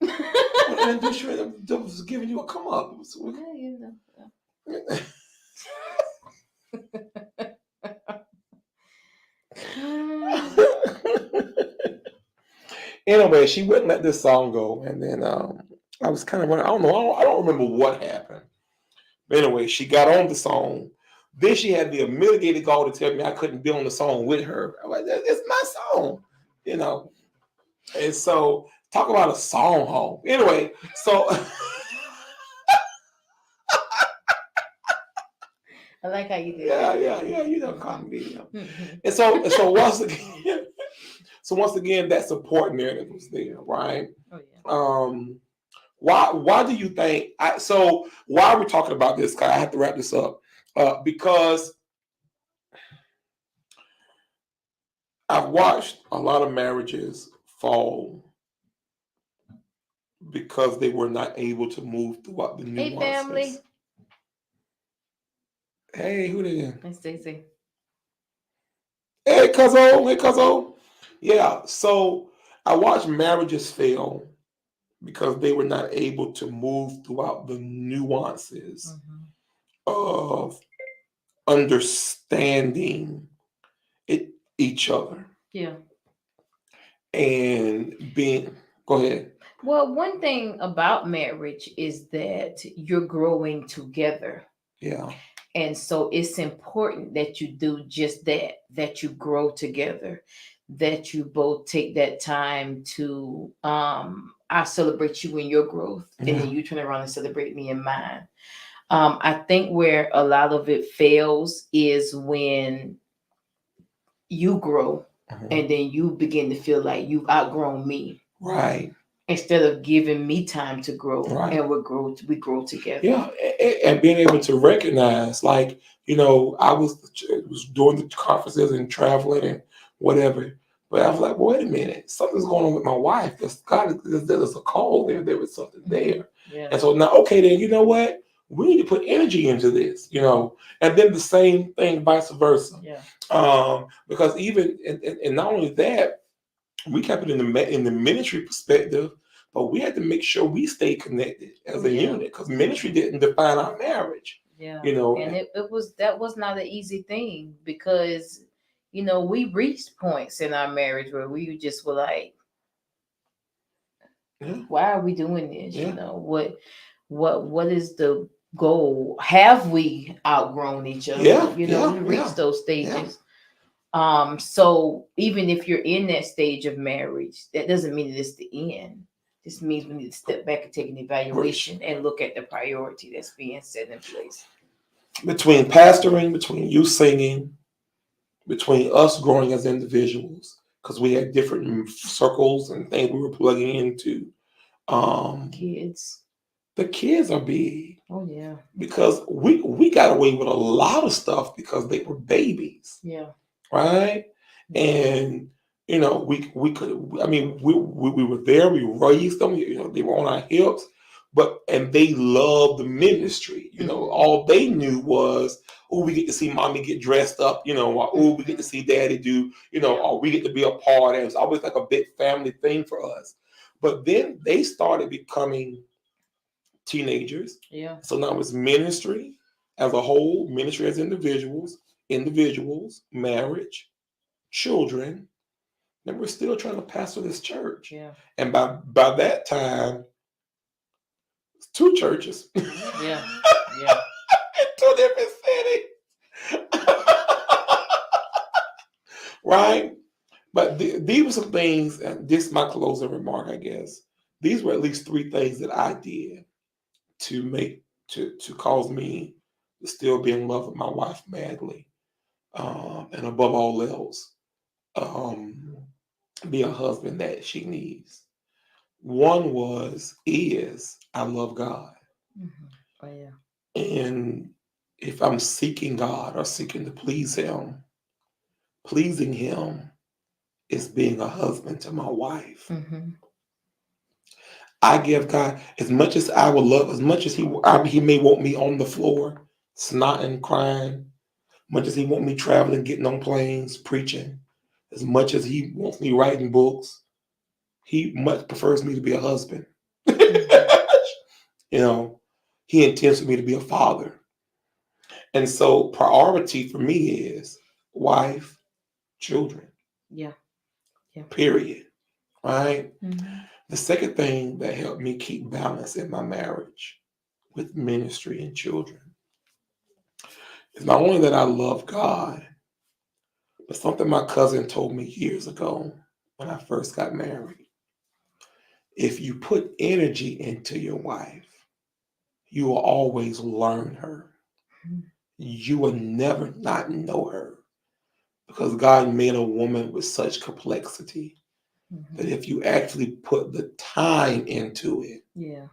And this was giving you a come up. Yeah, you know. Anyway, she wouldn't let this song go, and then I was kind of I don't know, I don't remember what happened. But anyway, she got on the song. Then she had the mitigated gall to tell me I couldn't be on the song with her. I'm like, it's my song, And so talk about a song home. Anyway, so I like how you did. Yeah, comedy. And so once again, that support narrative was there, right? Oh yeah. Why do you think? So why are we talking about this? I have to wrap this up because I've watched a lot of marriages fall because they were not able to move throughout the nuances. Hey, family. Hey, who there? Hey, Stacey. Hey, Cuzzo. Yeah, so I watched marriages fail because they were not able to move throughout the nuances of understanding each other. Yeah. And being, go ahead. Well, one thing about marriage is that you're growing together. Yeah. And so it's important that you do just that you grow together, that you both take that time to I celebrate you in your growth, and then you turn around and celebrate me in mine. I think where a lot of it fails is when you grow and then you begin to feel like you've outgrown me. Right. Instead of giving me time to grow, right. And we grow together. Yeah, and being able to recognize, like, I was doing the conferences and traveling and whatever, but I was like, well, wait a minute, something's going on with my wife. There's a call there. There was something there. Yeah. And so now, okay, then you know what? We need to put energy into this, and then the same thing, vice versa. Yeah. Because even and not only that, we kept it in the ministry perspective, but we had to make sure we stayed connected as a unit because ministry didn't define our marriage. Yeah. And that was not an easy thing because we reached points in our marriage where we just were like, why are we doing this? Yeah. What is the go, have we outgrown each other? Yeah, You know, yeah, we yeah, reach those yeah. stages. So even if you're in that stage of marriage, that doesn't mean that it's the end. This means we need to step back and take an evaluation and look at the priority that's being set in place. Between pastoring, between you singing, between us growing as individuals, because we had different circles and things we were plugging into. Kids. The kids are big Oh yeah. because we got away with a lot of stuff because they were babies, Yeah. right? And you know, we could. I mean, we were there. We raised them. You know, they were on our hips, and they loved the ministry. You know, all they knew was, oh, we get to see mommy get dressed up. You know, or, oh, we get to see daddy do. You know, or we get to be a part. And it's always like a big family thing for us. But then they started becoming teenagers. Yeah. So now it's ministry as a whole, ministry as individuals, marriage, children, and we're still trying to pastor this church. Yeah. And by that time, it's 2 churches. Yeah. Yeah. In 2 different cities. Right? But these were some things, and this is my closing remark, I guess. These were at least 3 things that I did to cause me to still be in love with my wife madly, and above all else, be a husband that she needs. One is I love God, Oh yeah. and if I'm seeking God or seeking to please Him, pleasing Him is being a husband to my wife. I give God as much as I would love, as much as He may want me on the floor, snotting, crying, much as He want me traveling, getting on planes, preaching, as much as He wants me writing books, He much prefers me to be a husband. You know, He intends for me to be a father. And so priority for me is wife, children. Yeah. Yeah. Period. Right? The second thing that helped me keep balance in my marriage with ministry and children is not only that I love God, but something my cousin told me years ago when I first got married. If you put energy into your wife, you will always learn her. You will never not know her because God made a woman with such complexity that if you actually put the time into it, yeah,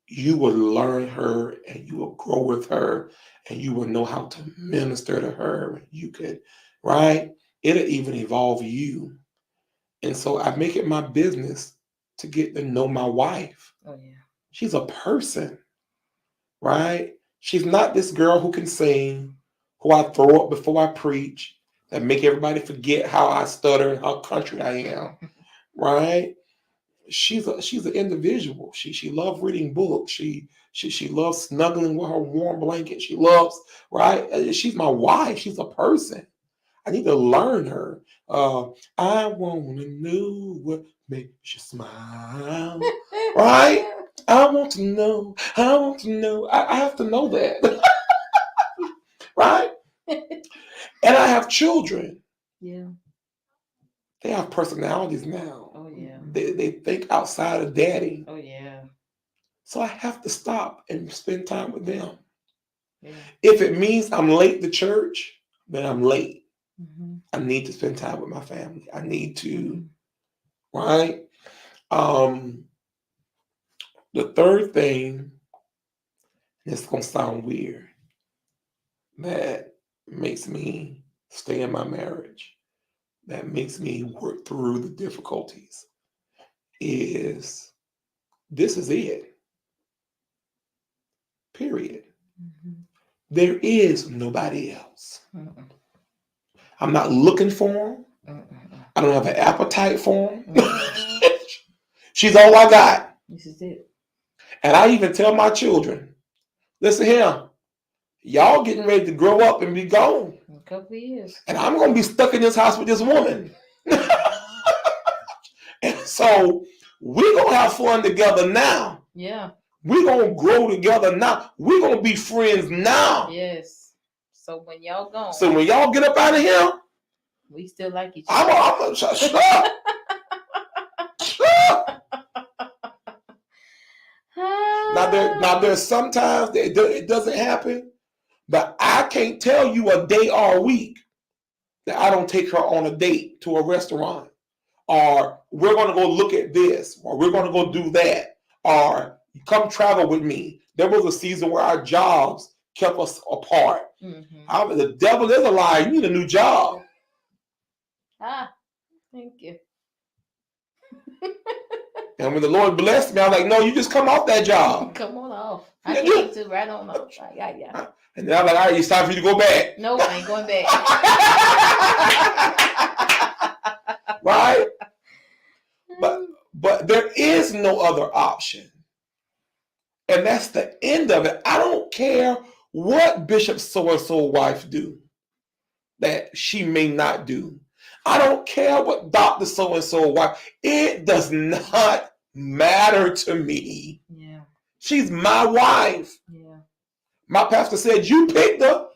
you will learn her and you will grow with her and you will know how to minister to her. You could, right? It'll even evolve you. And so I make it my business to get to know my wife. oh yeah, She's a person, right? She's not this girl who can sing, who I throw up before I preach, that make everybody forget how I stutter and how country I am, right? She's an individual. She loves reading books. She loves snuggling with her warm blanket. She loves, right? She's my wife. She's a person. I need to learn her. I want to know what makes you smile, right? I want to know. I want to know. I have to know that, right? And I have children. yeah, They have personalities now. oh yeah, They think outside of daddy. oh yeah, So I have to stop and spend time with them. yeah. If it means I'm late to church, then I'm late. Mm-hmm. I need to spend time with my family. I need to, right? Um, the third thing, and it's gonna sound weird, that makes me stay in my marriage, that makes me work through the difficulties, is this is it. Period. Mm-hmm. There is nobody else. Mm-mm. I'm not looking for them. Mm-mm. I don't have an appetite for them. Mm-mm. She's all I got. This is it. And I even tell my children, listen here, y'all getting ready to grow up and be gone. In a couple of years. And I'm going to be stuck in this house with this woman. And so we're going to have fun together now. Yeah. We're going to grow together now. We're going to be friends now. Yes. So when y'all gone, So when y'all get up out of here, we still like each other. I'm shut up. Now there's sometimes it doesn't happen, but I can't tell you a day or a week that I don't take her on a date to a restaurant, or we're going to go look at this, or we're going to go do that, or come travel with me. There was a season where our jobs kept us apart. Mm-hmm. The devil is a lie. You need a new job. Thank you. And when the Lord blessed me, I was like, no, you just come off that job. Come on off. I came to right on off. Yeah. And then I'm like, all right, it's time for you to go back. No, I ain't going back. Right? But there is no other option. And that's the end of it. I don't care what Bishop so-and-so wife do that she may not do. I don't care what Dr. so-and-so wife. It does not matter to me. Yeah. She's my wife. Yeah. My pastor said, you picked her.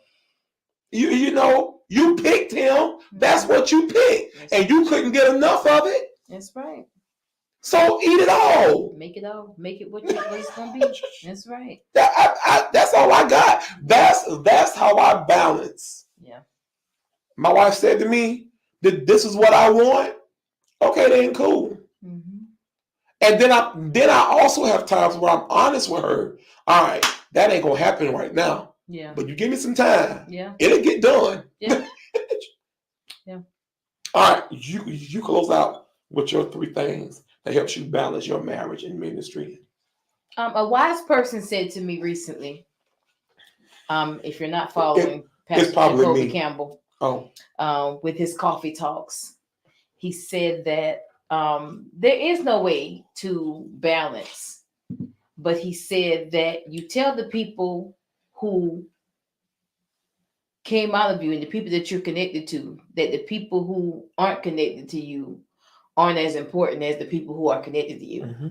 You picked him. That's what you picked. And you couldn't get enough of it. That's right. So eat it all. Make it all. Make it what it's going to be. That's right. That's all I got. That's how I balance. Yeah. My wife said to me, this is what I want. Okay, then cool. Mm-hmm. And then I also have times where I'm honest with her. All right, that ain't gonna happen right now. Yeah. But you give me some time. Yeah. It'll get done. Yeah. Yeah. All right, you close out with your 3 things that helps you balance your marriage and ministry. A wise person said to me recently, if you're not following Pastor Jacoby Campbell, with his coffee talks, he said that there is no way to balance, but he said that you tell the people who came out of you and the people that you're connected to that the people who aren't connected to you aren't as important as the people who are connected to you. Mm-hmm.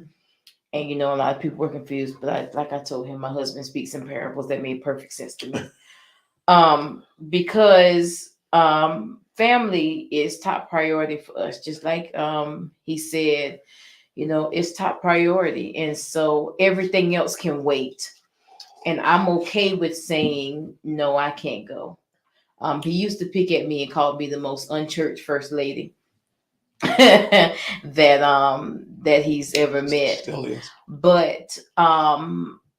And a lot of people were confused, but like I told him, my husband speaks in parables that made perfect sense to me. Because family is top priority for us, just like he said, it's top priority. And so everything else can wait. And I'm okay with saying, no, I can't go. He used to pick at me and called me the most unchurched first lady that he's ever met. Still is. But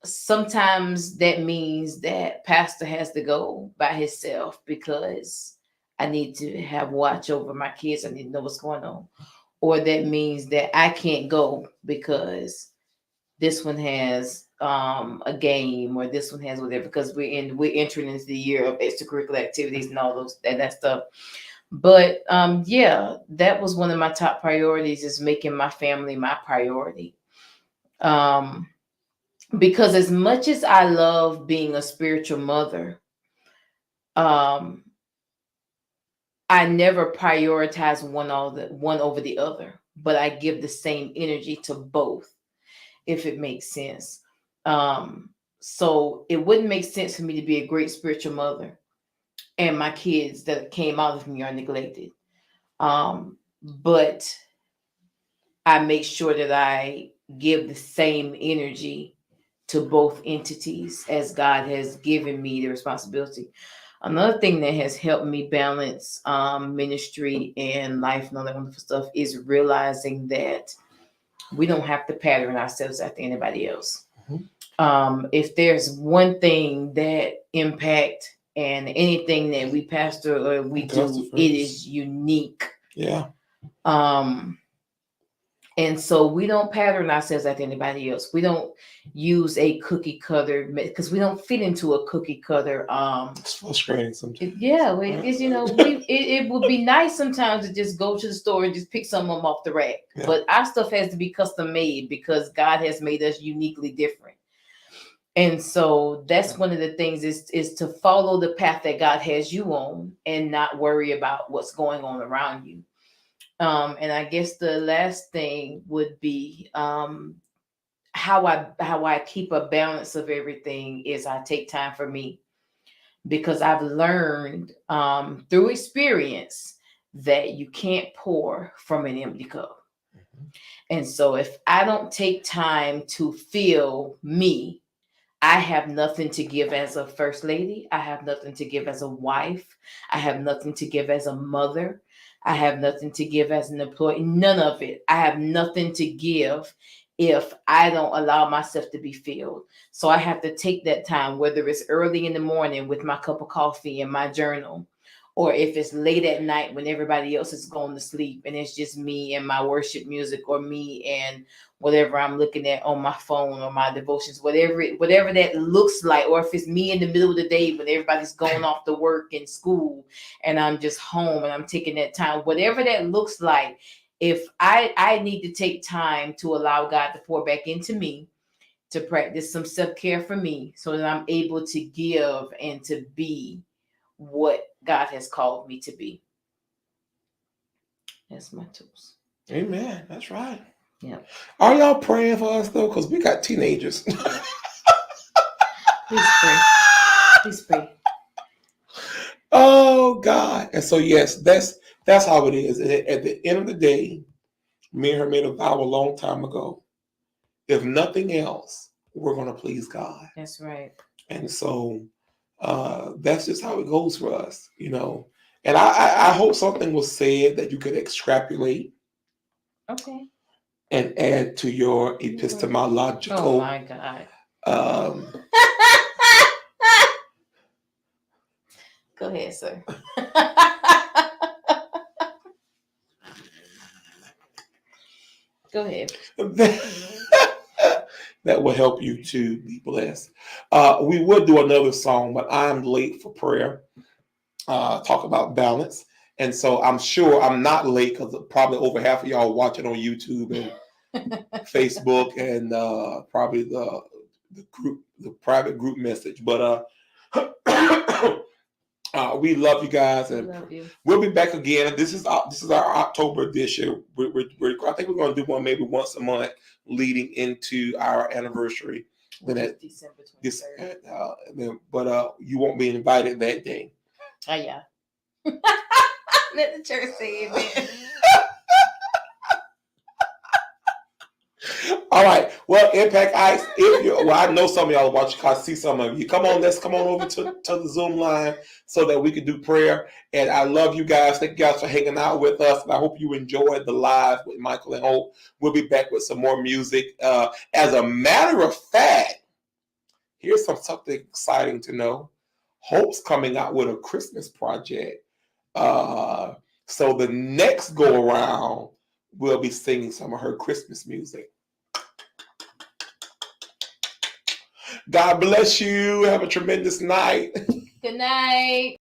sometimes that means that pastor has to go by himself because I need to have watch over my kids. I need to know what's going on. Or that means that I can't go because this one has a game, or this one has whatever, because we're entering into the year of extracurricular activities and all that stuff. But that was one of my top priorities, is making my family my priority. Because as much as I love being a spiritual mother, I never prioritize one over the other, but I give the same energy to both, if it makes sense. So it wouldn't make sense for me to be a great spiritual mother and my kids that came out of me are neglected. But I make sure that I give the same energy to both entities as God has given me the responsibility. Another thing that has helped me balance ministry and life and all that wonderful stuff is realizing that we don't have to pattern ourselves after anybody else. Mm-hmm. If there's one thing that impact and anything that we pastor or we do, it is unique. Yeah. And so we don't pattern ourselves after anybody else. We don't use a cookie cutter because we don't fit into a cookie cutter. It's frustrating sometimes. It would be nice sometimes to just go to the store and just pick some of them off the rack. Yeah. But our stuff has to be custom made because God has made us uniquely different. And so that's one of the things is to follow the path that God has you on and not worry about what's going on around you. And I guess the last thing would be, how I keep a balance of everything is I take time for me, because I've learned through experience that you can't pour from an empty cup. And so if I don't take time to feel me, I have nothing to give as a first lady. I have nothing to give as a wife. I have nothing to give as a mother. I have nothing to give as an employee. None of it. I have nothing to give if I don't allow myself to be filled. So I have to take that time, whether it's early in the morning with my cup of coffee and my journal, or if it's late at night when everybody else is going to sleep and it's just me and my worship music, or me and whatever I'm looking at on my phone or my devotions, whatever that looks like, or if it's me in the middle of the day when everybody's going off to work and school and I'm just home and I'm taking that time, whatever that looks like. If I need to take time to allow God to pour back into me, to practice some self-care for me, so that I'm able to give and to be what God has called me to be. That's my tools. Amen. That's right. Yeah. Are y'all praying for us though? Because we got teenagers. Please pray. Please pray. Oh God. And so yes, that's how it is. At the end of the day, me and her made a vow a long time ago. If nothing else, we're gonna please God. That's right. And so that's just how it goes for us, you know. And I hope something was said that you could extrapolate. Okay. And add to your epistemological. Oh my God. Go ahead, sir. Go ahead. That will help you to be blessed. We would do another song, but I'm late for prayer. Talk about balance. And so I'm sure I'm not late because probably over half of y'all watching on YouTube and Facebook and probably the private group message. But we love you guys, and we'll be back again. This is our October edition. I think we're going to do one maybe once a month leading into our anniversary. Then at December 23rd. But you won't be invited that day. Oh yeah. Let the church say amen. All right. Well, Impact Ice, I know some of y'all are watching, I see some of you. Let's come on over to the Zoom line so that we can do prayer. And I love you guys. Thank you guys for hanging out with us. And I hope you enjoyed the live with Michael and Hope. We'll be back with some more music. As a matter of fact, here's something exciting to know. Hope's coming out with a Christmas project. So the next go around, we'll be singing some of her Christmas music. God bless you. Have a tremendous night. Good night.